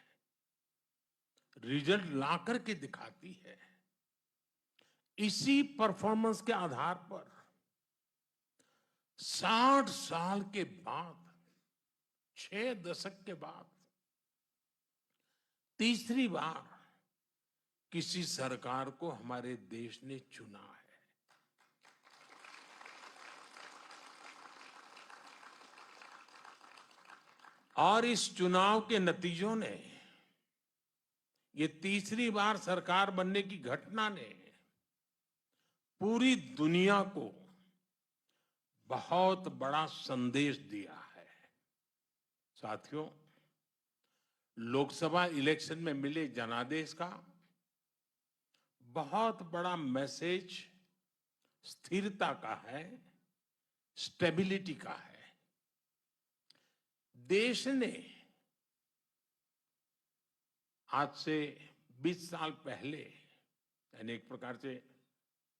Speaker 6: रिजल्ट ला करके दिखाती है। इसी परफॉर्मेंस के आधार पर 60 साल के बाद, 6 दशक के बाद तीसरी बार किसी सरकार को हमारे देश ने चुना है। और इस चुनाव के नतीजों ने, ये तीसरी बार सरकार बनने की घटना ने पूरी दुनिया को बहुत बड़ा संदेश दिया है। साथियों, लोकसभा इलेक्शन में मिले जनादेश का बहुत बड़ा मैसेज स्थिरता का है, स्टेबिलिटी का है। देश ने आज से 20 साल पहले, यानी एक प्रकार से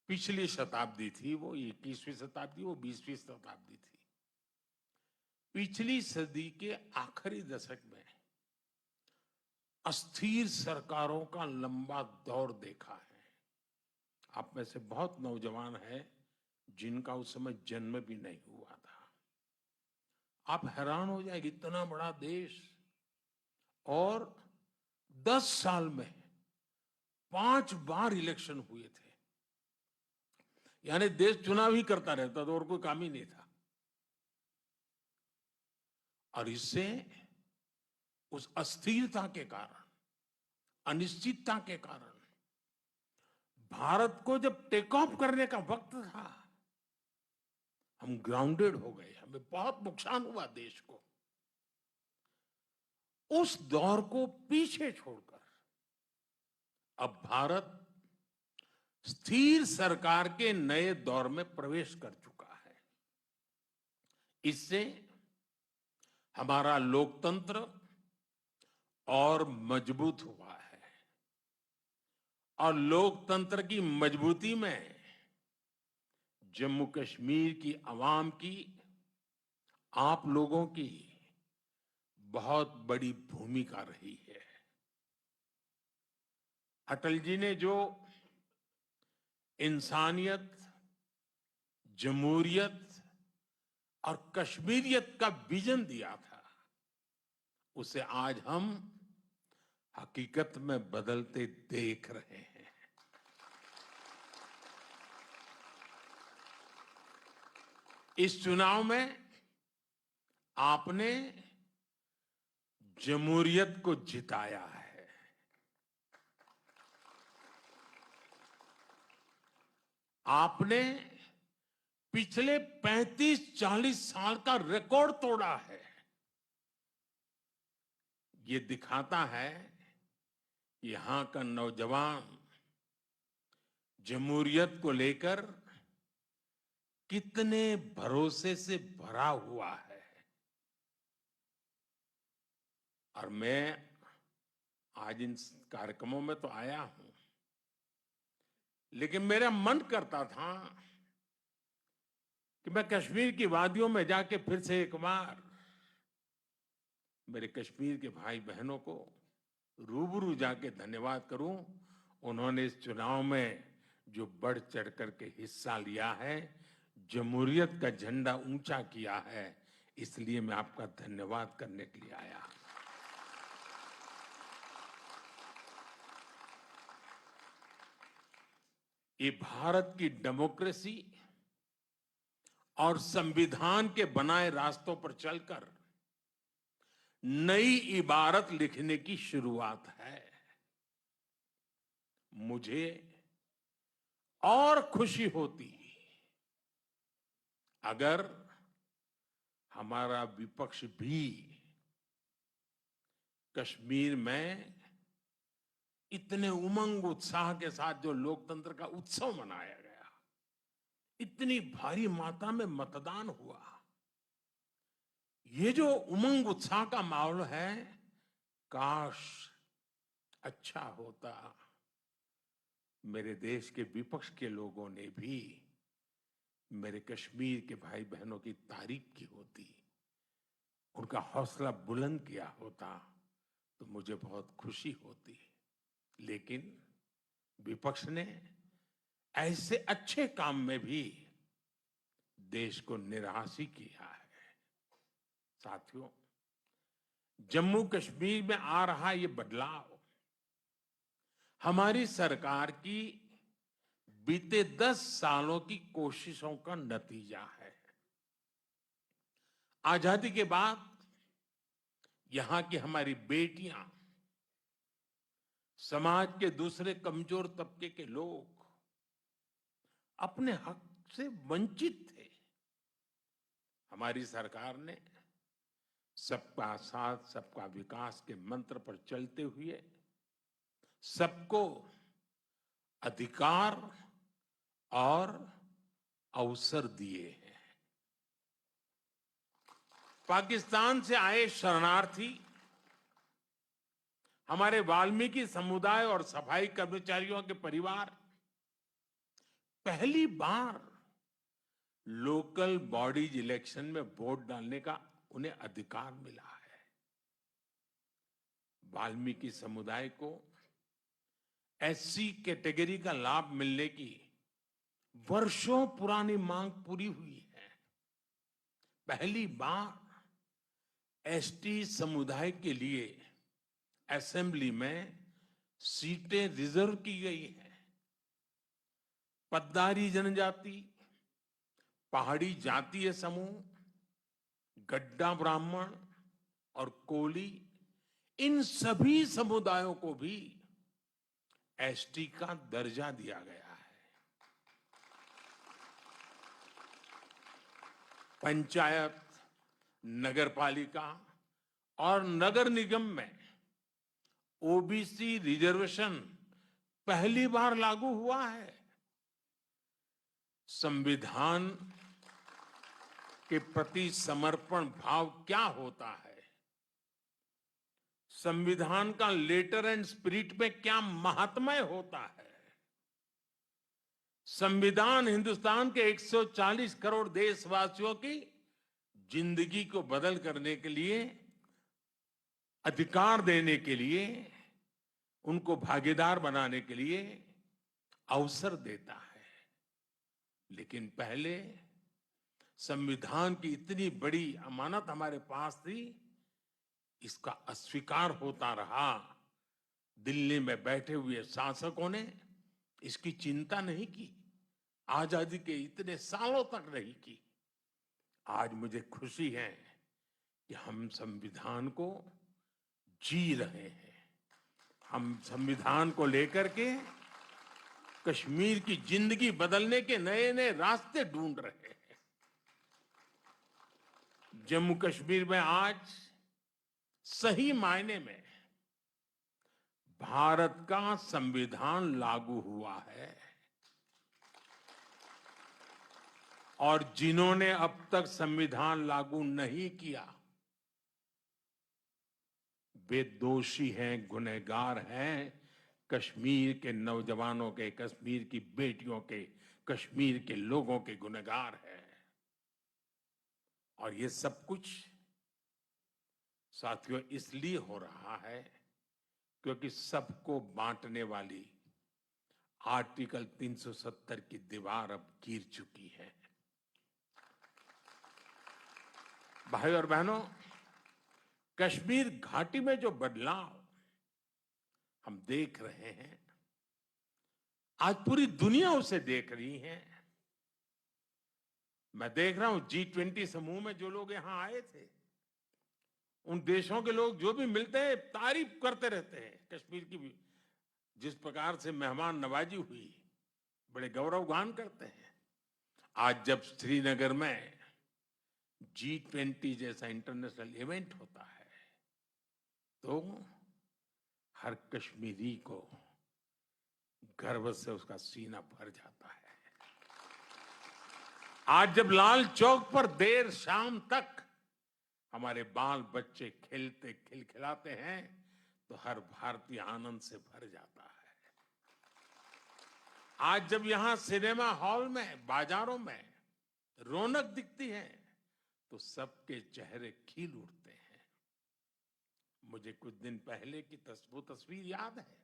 Speaker 6: पिछली शताब्दी थी वो, 21वीं शताब्दी, वो 20वीं शताब्दी थी। पिछली सदी के आखिरी दशक में अस्थिर सरकारों का लंबा दौर देखा है। आप में से बहुत नौजवान हैं जिनका उस समय जन्म भी नहीं हुआ था। आप हैरान हो जाएंगे, इतना बड़ा देश और 10 साल में 5 बार इलेक्शन हुए थे। यानी देश चुनाव ही करता रहता था और कोई काम ही नहीं था। और इससे उस अस्थिरता के कारण, अनिश्चितता के कारण भारत को जब टेक ऑफ करने का वक्त था, हम ग्राउंडेड हो गए, हमें बहुत नुकसान हुआ देश को। उस दौर को पीछे छोड़कर अब भारत स्थिर सरकार के नए दौर में प्रवेश कर चुका है। इससे हमारा लोकतंत्र और मजबूत हुआ है। और लोकतंत्र की मजबूती में जम्मू कश्मीर की आवाम की, आप लोगों की बहुत बड़ी भूमिका रही है। अटल जी ने जो इंसानियत, जमहूरियत और कश्मीरियत का विजन दिया था, उसे आज हम हकीकत में बदलते देख रहे हैं। इस चुनाव में आपने जमहूरियत को जिताया है। आपने पिछले 35-40 साल का रिकॉर्ड तोड़ा है। ये दिखाता है कि यहां का नौजवान जमहूरियत को लेकर कितने भरोसे से भरा हुआ है। और मैं आज इन कार्यक्रमों में तो आया हूं, लेकिन मेरा मन करता था कि मैं कश्मीर की वादियों में जाके फिर से एक बार मेरे कश्मीर के भाई बहनों को रूबरू जाके धन्यवाद करूं। उन्होंने इस चुनाव में जो बढ़ चढ़ करके हिस्सा लिया है, जमहूरियत का झंडा ऊंचा किया है, इसलिए मैं आपका धन्यवाद करने के लिए आया। ये भारत की डेमोक्रेसी और संविधान के बनाए रास्तों पर चलकर नई इबारत लिखने की शुरुआत है। मुझे और खुशी होती अगर हमारा विपक्ष भी कश्मीर में इतने उमंग उत्साह के साथ जो लोकतंत्र का उत्सव मनाया गया, इतनी भारी मात्रा में मतदान हुआ, ये जो उमंग उत्साह का माहौल है, काश अच्छा होता मेरे देश के विपक्ष के लोगों ने भी मेरे कश्मीर के भाई बहनों की तारीफ की होती, उनका हौसला बुलंद किया होता, तो मुझे बहुत खुशी होती। लेकिन विपक्ष ने ऐसे अच्छे काम में भी देश को निराश ही किया है। साथियों, जम्मू कश्मीर में आ रहा ये बदलाव हमारी सरकार की बीते 10 सालों की कोशिशों का नतीजा है। आजादी के बाद यहां की हमारी बेटियां, समाज के दूसरे कमजोर तबके के लोग अपने हक से वंचित थे। हमारी सरकार ने सबका साथ सबका विकास के मंत्र पर चलते हुए सबको अधिकार और अवसर दिए हैं। पाकिस्तान से आए शरणार्थी, हमारे वाल्मीकि समुदाय और सफाई कर्मचारियों के परिवार पहली बार लोकल बॉडीज इलेक्शन में वोट डालने का उन्हें अधिकार मिला है। वाल्मीकि समुदाय को एससी कैटेगरी का लाभ मिलने की वर्षों पुरानी मांग पूरी हुई है। पहली बार एसटी समुदाय के लिए असेंबली में सीटें रिजर्व की गई हैं। पद्दारी जनजाति, पहाड़ी जातीय समूह, गड्ढा ब्राह्मण और कोली, इन सभी समुदायों को भी एसटी का दर्जा दिया गया है। पंचायत, नगरपालिका और नगर निगम में ओबीसी रिजर्वेशन पहली बार लागू हुआ है। संविधान के प्रति समर्पण भाव क्या होता है, संविधान का लेटर एंड स्पिरिट में क्या महात्म्य होता है, संविधान हिंदुस्तान के 140 करोड़ देशवासियों की जिंदगी को बदल करने के लिए, अधिकार देने के लिए, उनको भागीदार बनाने के लिए अवसर देता है। लेकिन पहले संविधान की इतनी बड़ी अमानत हमारे पास थी, इसका अस्वीकार होता रहा। दिल्ली में बैठे हुए शासकों ने इसकी चिंता नहीं की, आजादी के इतने सालों तक नहीं की। आज मुझे खुशी है कि हम संविधान को जी रहे हैं। हम संविधान को लेकर के कश्मीर की जिंदगी बदलने के नए नए रास्ते ढूंढ रहे हैं। जम्मू कश्मीर में आज सही मायने में भारत का संविधान लागू हुआ है, और जिन्होंने अब तक संविधान लागू नहीं किया वे दोषी हैं, गुनहगार हैं। कश्मीर के नौजवानों के, कश्मीर की बेटियों के, कश्मीर के लोगों के गुनहगार हैं। और ये सब कुछ साथियों इसलिए हो रहा है क्योंकि सबको बांटने वाली आर्टिकल 370 की दीवार अब गिर चुकी है। भाई और बहनों, कश्मीर घाटी में जो बदलाव हम देख रहे हैं, आज पूरी दुनिया उसे देख रही है। मैं देख रहा हूं G20 समूह में जो लोग यहां आए थे, उन देशों के लोग जो भी मिलते हैं तारीफ करते रहते हैं कश्मीर की भी। जिस प्रकार से मेहमान नवाजी हुई, बड़े गौरव गान करते हैं। आज जब श्रीनगर में G20 जैसा इंटरनेशनल इवेंट होता है, तो हर कश्मीरी को गर्व से उसका सीना भर जाता है। आज जब लाल चौक पर देर शाम तक हमारे बाल बच्चे खेलते खिलखिलाते हैं तो हर भारतीय आनंद से भर जाता है। आज जब यहां सिनेमा हॉल में, बाजारों में रौनक दिखती है तो सबके चेहरे खिल उठते हैं। मुझे कुछ दिन पहले की वो तस्वीर याद है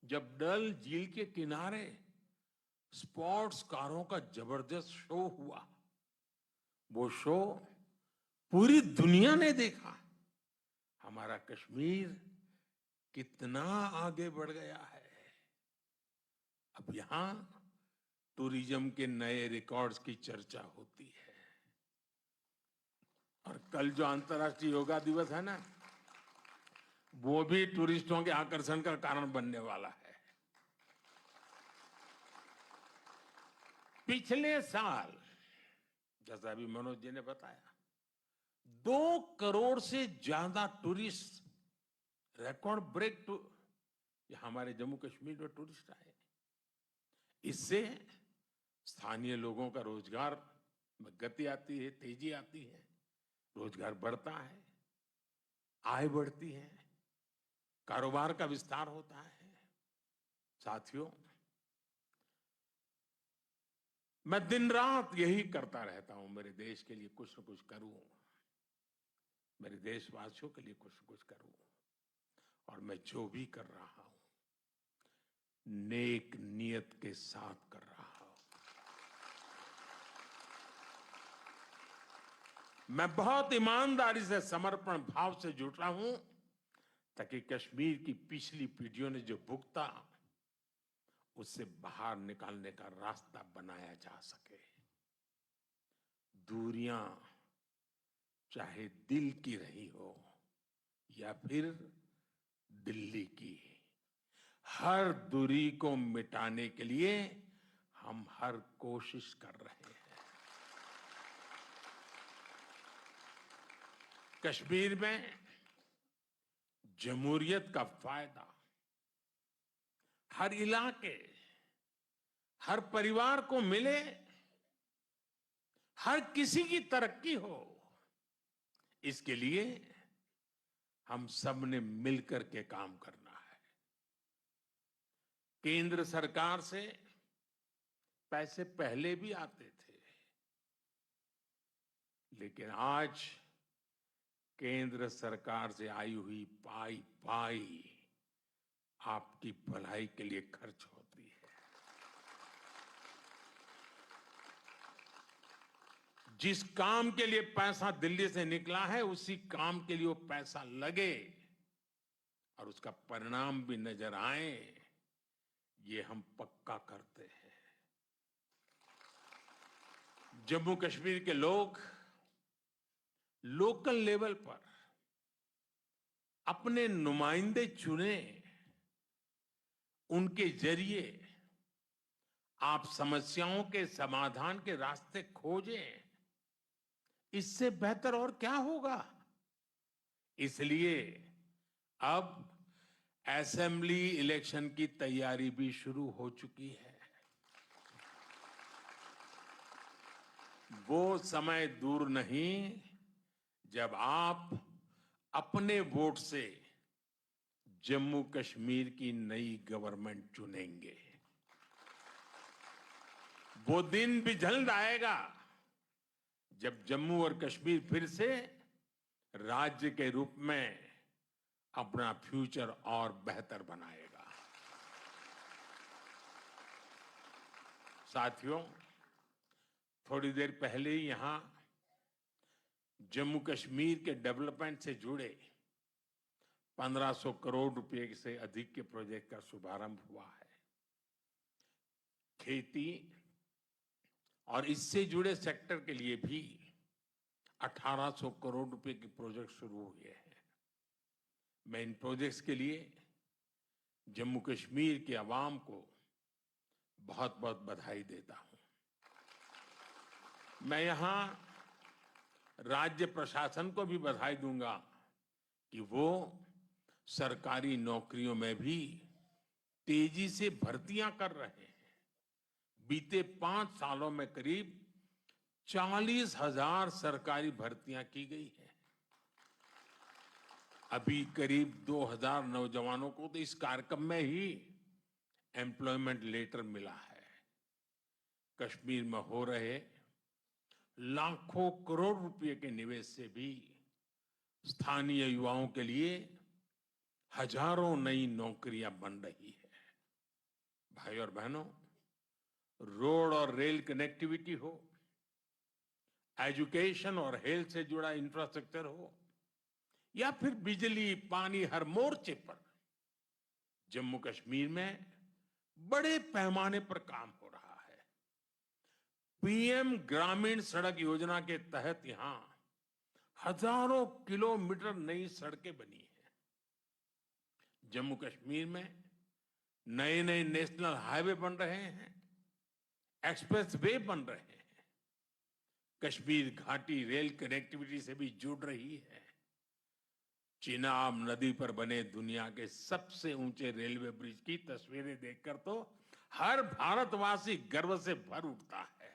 Speaker 6: जब डल झील के किनारे स्पोर्ट्स कारों का जबरदस्त शो हुआ। वो शो पूरी दुनिया ने देखा। हमारा कश्मीर कितना आगे बढ़ गया है। अब यहां टूरिज्म के नए रिकॉर्ड्स की चर्चा होती है। और कल जो अंतर्राष्ट्रीय योगा दिवस है ना, वो भी टूरिस्टों के आकर्षण का कारण बनने वाला है। पिछले साल, जैसा अभी मनोज जी ने बताया, 2 करोड़ से ज्यादा टूरिस्ट, रिकॉर्ड ब्रेक हमारे जम्मू कश्मीर में टूरिस्ट आए। इससे स्थानीय लोगों का रोजगार में गति आती है, तेजी आती है, रोजगार बढ़ता है, आय बढ़ती है, कारोबार का विस्तार होता है। साथियों, मैं दिन रात यही करता रहता हूं, मेरे देश के लिए कुछ न कुछ करूं, मेरे देशवासियों के लिए कुछ न कुछ करूं। और मैं जो भी कर रहा हूं नेक नियत के साथ कर रहा हूं। मैं बहुत ईमानदारी से, समर्पण भाव से जुट रहा हूं ताकि कश्मीर की पिछली पीढ़ियों ने जो भुगता उससे बाहर निकालने का रास्ता बनाया जा सके। दूरियां चाहे दिल की रही हो या फिर दिल्ली की, हर दूरी को मिटाने के लिए हम हर कोशिश कर रहे हैं। कश्मीर में जमहूरियत का फायदा हर इलाके, हर परिवार को मिले, हर किसी की तरक्की हो, इसके लिए हम सब ने मिलकर के काम करना है। केंद्र सरकार से पैसे पहले भी आते थे, लेकिन आज केंद्र सरकार से आई हुई पाई पाई आपकी भलाई के लिए खर्च होती है। जिस काम के लिए पैसा दिल्ली से निकला है, उसी काम के लिए वो पैसा लगे और उसका परिणाम भी नजर आए, ये हम पक्का करते हैं। जम्मू कश्मीर के लोग लोकल लेवल पर अपने नुमाइंदे चुने, उनके जरिए आप समस्याओं के समाधान के रास्ते खोजें। इससे बेहतर और क्या होगा? इसलिए अब असेंबली इलेक्शन की तैयारी भी शुरू हो चुकी है। वो समय दूर नहीं जब आप अपने वोट से जम्मू कश्मीर की नई गवर्नमेंट चुनेंगे। वो दिन भी जल्द आएगा जब जम्मू और कश्मीर फिर से राज्य के रूप में अपना फ्यूचर और बेहतर बनाएगा। साथियों, थोड़ी देर पहले ही यहां जम्मू कश्मीर के डेवलपमेंट से जुड़े 1500 करोड़ रुपए से अधिक के प्रोजेक्ट का शुभारंभ हुआ है। खेती और इससे जुड़े सेक्टर के लिए भी 1800 करोड़ रुपए के प्रोजेक्ट शुरू हुए हैं। मैं इन प्रोजेक्ट्स के लिए जम्मू कश्मीर के अवाम को बहुत बहुत बधाई देता हूं। मैं यहां राज्य प्रशासन को भी बधाई दूंगा कि वो सरकारी नौकरियों में भी तेजी से भर्तियां कर रहे हैं। बीते 5 सालों में करीब 40,000 सरकारी भर्तियां की गई है। अभी करीब 2,000 नौजवानों को तो इस कार्यक्रम में ही एम्प्लॉयमेंट लेटर मिला है। कश्मीर में हो रहे लाखों करोड़ रुपए के निवेश से भी स्थानीय युवाओं के लिए हजारों नई नौकरियां बन रही है। भाई और बहनों, रोड और रेल कनेक्टिविटी हो, एजुकेशन और हेल्थ से जुड़ा इंफ्रास्ट्रक्चर हो, या फिर बिजली पानी, हर मोर्चे पर जम्मू कश्मीर में बड़े पैमाने पर काम हो रहा है। पीएम ग्रामीण सड़क योजना के तहत यहां हजारों किलोमीटर नई सड़कें बनी हैं। जम्मू कश्मीर में नए नए नेशनल हाईवे बन रहे हैं, एक्सप्रेस वे बन रहे हैं। कश्मीर घाटी रेल कनेक्टिविटी से भी जुड़ रही है। चिनाब नदी पर बने दुनिया के सबसे ऊंचे रेलवे ब्रिज की तस्वीरें देखकर तो हर भारतवासी गर्व से भर उठता है।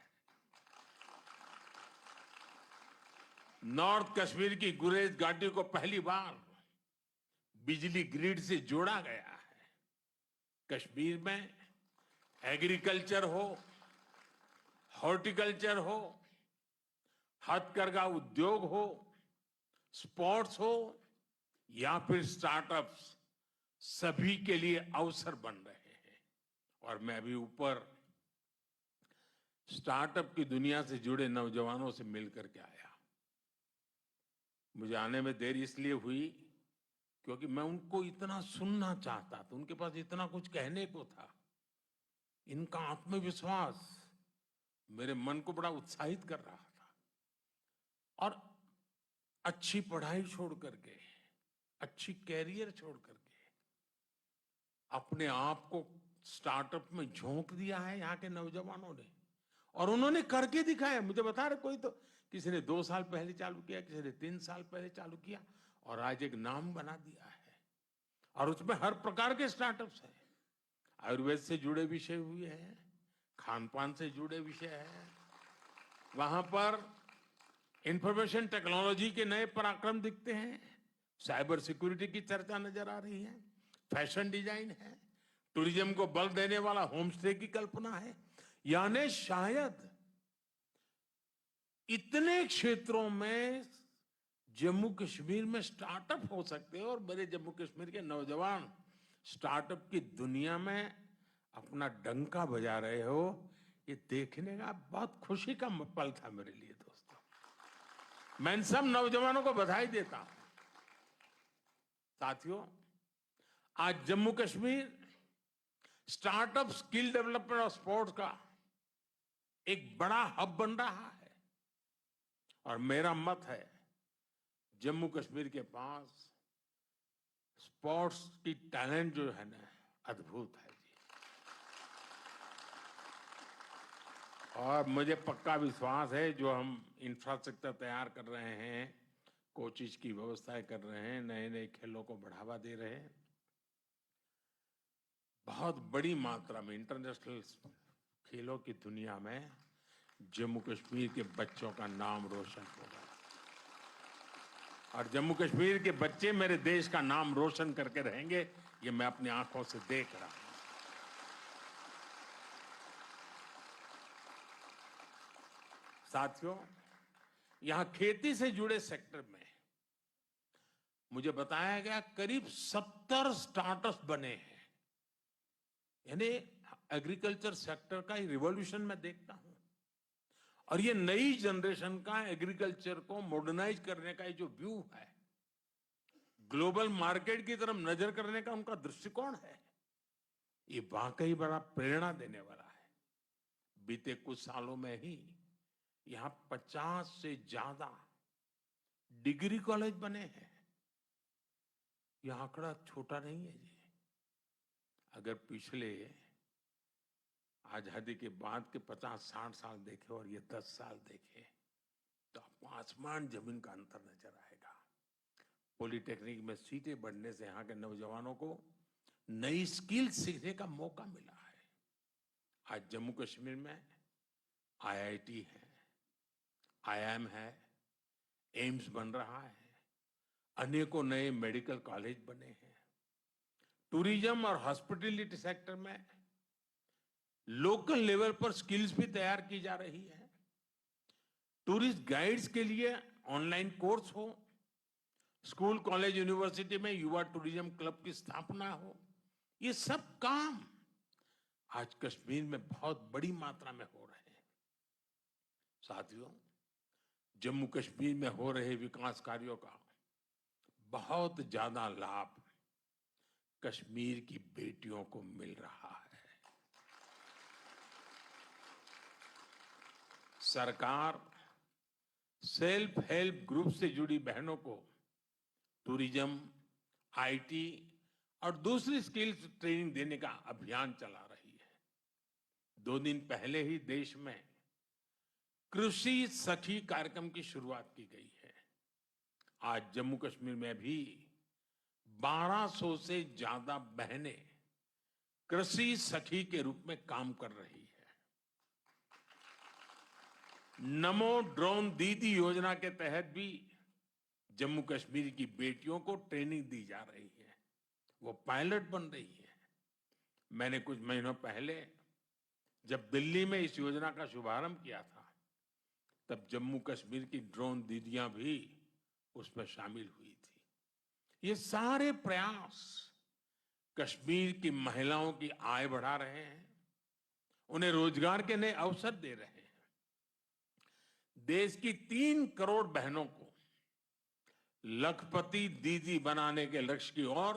Speaker 6: नॉर्थ कश्मीर की गुरेज घाटी को पहली बार बिजली ग्रिड से जोड़ा गया है। कश्मीर में एग्रीकल्चर हो, हॉर्टिकल्चर हो, हथकरघा उद्योग हो, स्पोर्ट्स हो या फिर स्टार्टअप्स, सभी के लिए अवसर बन रहे हैं। और मैं अभी ऊपर स्टार्टअप की दुनिया से जुड़े नौजवानों से मिलकर के आया। मुझे आने में देर इसलिए हुई क्योंकि मैं उनको इतना सुनना चाहता था, उनके पास इतना कुछ कहने को था। इनका आत्मविश्वास मेरे मन को बड़ा उत्साहित कर रहा था। और अच्छी पढ़ाई छोड़ करके, अच्छी कैरियर छोड़ करके अपने आप को स्टार्टअप में झोंक दिया है यहाँ के नौजवानों ने, और उन्होंने करके दिखाया। मुझे बता रहे कोई तो किसी ने 2 साल पहले चालू किया, किसी ने 3 साल पहले चालू किया, और आज एक नाम बना दिया है। और उसमें हर प्रकार के स्टार्टअप्स हैं। आयुर्वेद से जुड़े विषय हुए हैं, खान पान से जुड़े विषय हैं, वहां पर इंफॉर्मेशन टेक्नोलॉजी के नए पराक्रम दिखते हैं, साइबर सिक्योरिटी की चर्चा नजर आ रही है, फैशन डिजाइन है, टूरिज्म को बल देने वाला होम स्टे की कल्पना है। यानी शायद इतने क्षेत्रों में जम्मू कश्मीर में स्टार्टअप हो सकते हैं, और मेरे जम्मू कश्मीर के नौजवान स्टार्टअप की दुनिया में अपना डंका बजा रहे हो, ये देखने का बहुत खुशी का पल था मेरे लिए। दोस्तों, मैं इन सब नौजवानों को बधाई देता हूं। साथियों, आज Jammu Kashmir startup, skill development और स्पोर्ट्स का एक बड़ा हब बन रहा है। और मेरा मत है, जम्मू कश्मीर के पास स्पोर्ट्स की टैलेंट जो है ना, अद्भुत है जी। और मुझे पक्का विश्वास है, जो हम इंफ्रास्ट्रक्चर तैयार कर रहे हैं, कोचिज की व्यवस्थाएं कर रहे हैं, नए नए खेलों को बढ़ावा दे रहे हैं, बहुत बड़ी मात्रा में इंटरनेशनल खेलों की दुनिया में जम्मू कश्मीर के बच्चों का नाम रोशन होगा। और जम्मू कश्मीर के बच्चे मेरे देश का नाम रोशन करके रहेंगे, ये मैं अपनी आंखों से देख रहा हूं। साथियों, यहां खेती से जुड़े सेक्टर में मुझे बताया गया करीब 70 स्टार्टअप्स बने हैं। यानी एग्रीकल्चर सेक्टर का रिवॉल्यूशन मैं देखता हूं। और ये नई जनरेशन का एग्रीकल्चर को मॉडर्नाइज करने का जो व्यू है, ग्लोबल मार्केट की तरफ नजर करने का उनका दृष्टिकोण है, ये वाकई बड़ा प्रेरणा देने वाला है। बीते कुछ सालों में ही यहां 50 से ज्यादा डिग्री कॉलेज बने हैं। यह आंकड़ा छोटा नहीं है जी। अगर पिछले आजादी के बाद के 50-60 साल देखे और ये 10 साल देखे, तो आपको आसमान जमीन का अंतर नजर आएगा। पॉलिटेक्निक में सीटें बढ़ने से यहाँ के नौजवानों को नई स्किल सीखने का मौका मिला है। आज जम्मू कश्मीर में आईआईटी है, आईआईएम है, एम्स बन रहा है, अनेकों नए मेडिकल कॉलेज बने हैं। टूरिज्म और हॉस्पिटैलिटी सेक्टर में लोकल लेवल पर स्किल्स भी तैयार की जा रही है। टूरिस्ट गाइड्स के लिए ऑनलाइन कोर्स हो, स्कूल कॉलेज यूनिवर्सिटी में युवा टूरिज्म क्लब की स्थापना हो, ये सब काम आज कश्मीर में बहुत बड़ी मात्रा में हो रहे हैं। साथियों, जम्मू कश्मीर में हो रहे विकास कार्यों का बहुत ज्यादा लाभ कश्मीर की बेटियों को मिल रहा है। सरकार सेल्फ हेल्प ग्रुप से जुड़ी बहनों को टूरिज्म, आईटी और दूसरी स्किल्स ट्रेनिंग देने का अभियान चला रही है। 2 दिन पहले ही देश में कृषि सखी कार्यक्रम की शुरुआत की गई है। आज जम्मू कश्मीर में भी 1200 से ज्यादा बहनें कृषि सखी के रूप में काम कर रही है। नमो ड्रोन दीदी योजना के तहत भी जम्मू कश्मीर की बेटियों को ट्रेनिंग दी जा रही है, वो पायलट बन रही है। मैंने कुछ महीनों पहले जब दिल्ली में इस योजना का शुभारंभ किया था, तब जम्मू कश्मीर की ड्रोन दीदियां भी उसमें शामिल हुई थी। ये सारे प्रयास कश्मीर की महिलाओं की आय बढ़ा रहे हैं, उन्हें रोजगार के नए अवसर दे रहे हैं। देश की 3 करोड़ बहनों को लखपति दीदी बनाने के लक्ष्य की ओर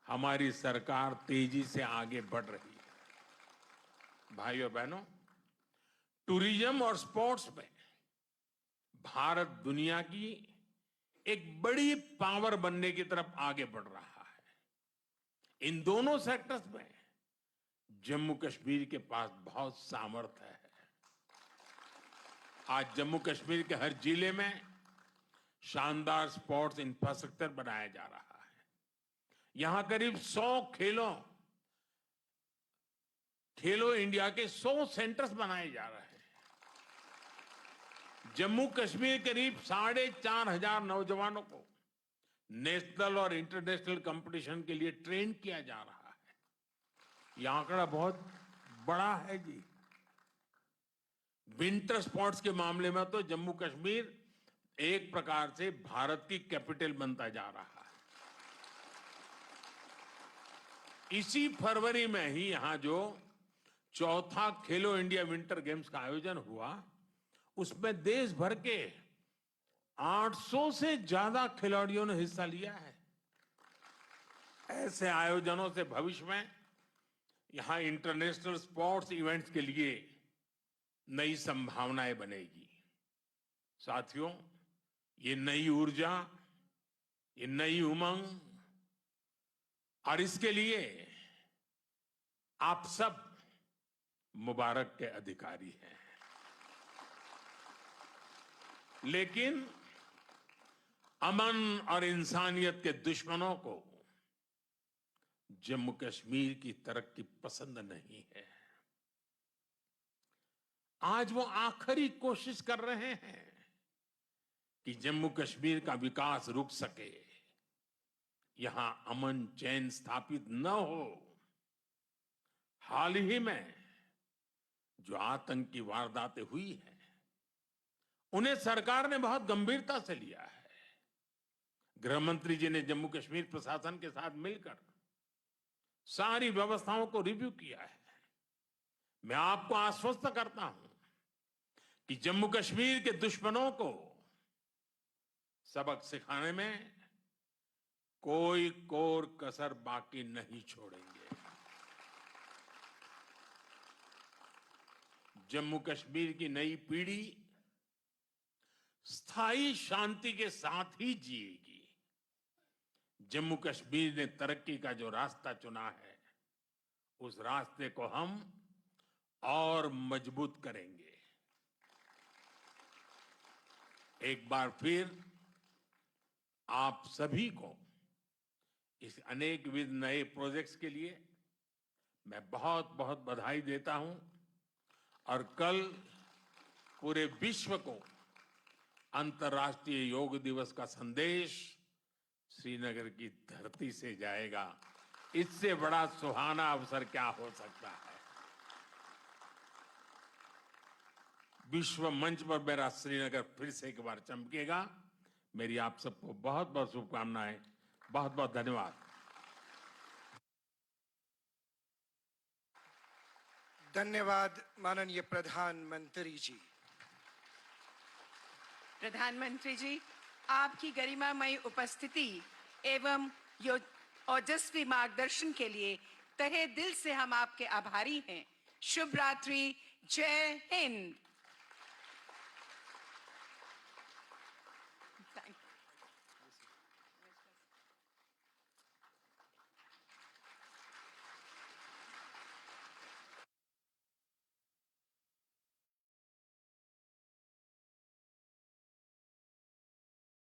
Speaker 6: हमारी सरकार तेजी से आगे बढ़ रही है। भाइयों और बहनों, टूरिज्म और स्पोर्ट्स में भारत दुनिया की एक बड़ी पावर बनने की तरफ आगे बढ़ रहा है। इन दोनों सेक्टर्स में जम्मू कश्मीर के पास बहुत सामर्थ्य है। आज जम्मू कश्मीर के हर जिले में शानदार स्पोर्ट्स इंफ्रास्ट्रक्चर बनाया जा रहा है। यहां करीब 100 खेलो इंडिया के 100 सेंटर्स बनाए जा रहे हैं। जम्मू कश्मीर करीब 4,500 नौजवानों को नेशनल और इंटरनेशनल कंपटीशन के लिए ट्रेन किया जा रहा है। यह आंकड़ा बहुत बड़ा है जी। विंटर स्पोर्ट्स के मामले में तो जम्मू कश्मीर एक प्रकार से भारत की कैपिटल बनता जा रहा है। इसी फरवरी में ही यहां जो 4था खेलो इंडिया विंटर गेम्स का आयोजन हुआ, उसमें देश भर के 800 से ज्यादा खिलाड़ियों ने हिस्सा लिया है। ऐसे आयोजनों से भविष्य में यहां इंटरनेशनल स्पोर्ट्स इवेंट्स के लिए नई संभावनाएं बनेगी। साथियों, ये नई ऊर्जा, ये नई उमंग और इसके लिए आप सब मुबारक के अधिकारी हैं। लेकिन अमन और इंसानियत के दुश्मनों को जम्मू कश्मीर की तरक्की पसंद नहीं है। आज वो आखिरी कोशिश कर रहे हैं कि जम्मू कश्मीर का विकास रुक सके, यहां अमन चैन स्थापित न हो। हाल ही में जो आतंकी वारदातें हुई हैं, उन्हें सरकार ने बहुत गंभीरता से लिया है। गृह मंत्री जी ने जम्मू कश्मीर प्रशासन के साथ मिलकर सारी व्यवस्थाओं को रिव्यू किया है। मैं आपको आश्वस्त करता हूं कि जम्मू कश्मीर के दुश्मनों को सबक सिखाने में कोई कोर कसर बाकी नहीं छोड़ेंगे। जम्मू कश्मीर की नई पीढ़ी स्थायी शांति के साथ ही जिएगी। जम्मू कश्मीर ने तरक्की का जो रास्ता चुना है, उस रास्ते को हम और मजबूत करेंगे। एक बार फिर आप सभी को इस अनेकविध नए प्रोजेक्ट्स के लिए मैं बहुत बहुत बधाई देता हूं और कल पूरे विश्व को अंतर्राष्ट्रीय योग दिवस का संदेश श्रीनगर की धरती से जाएगा। इससे बड़ा सुहाना अवसर क्या हो सकता है। विश्व मंच पर मेरा श्रीनगर फिर से एक बार चमकेगा। मेरी आप सबको बहुत बहुत शुभकामनाएं। बहुत बहुत धन्यवाद।
Speaker 3: धन्यवाद माननीय प्रधानमंत्री जी।
Speaker 2: प्रधानमंत्री जी, आपकी गरिमामयी उपस्थिति एवं ओजस्वी मार्गदर्शन के लिए तहे दिल से हम आपके आभारी हैं। शुभ रात्रि। जय हिंद।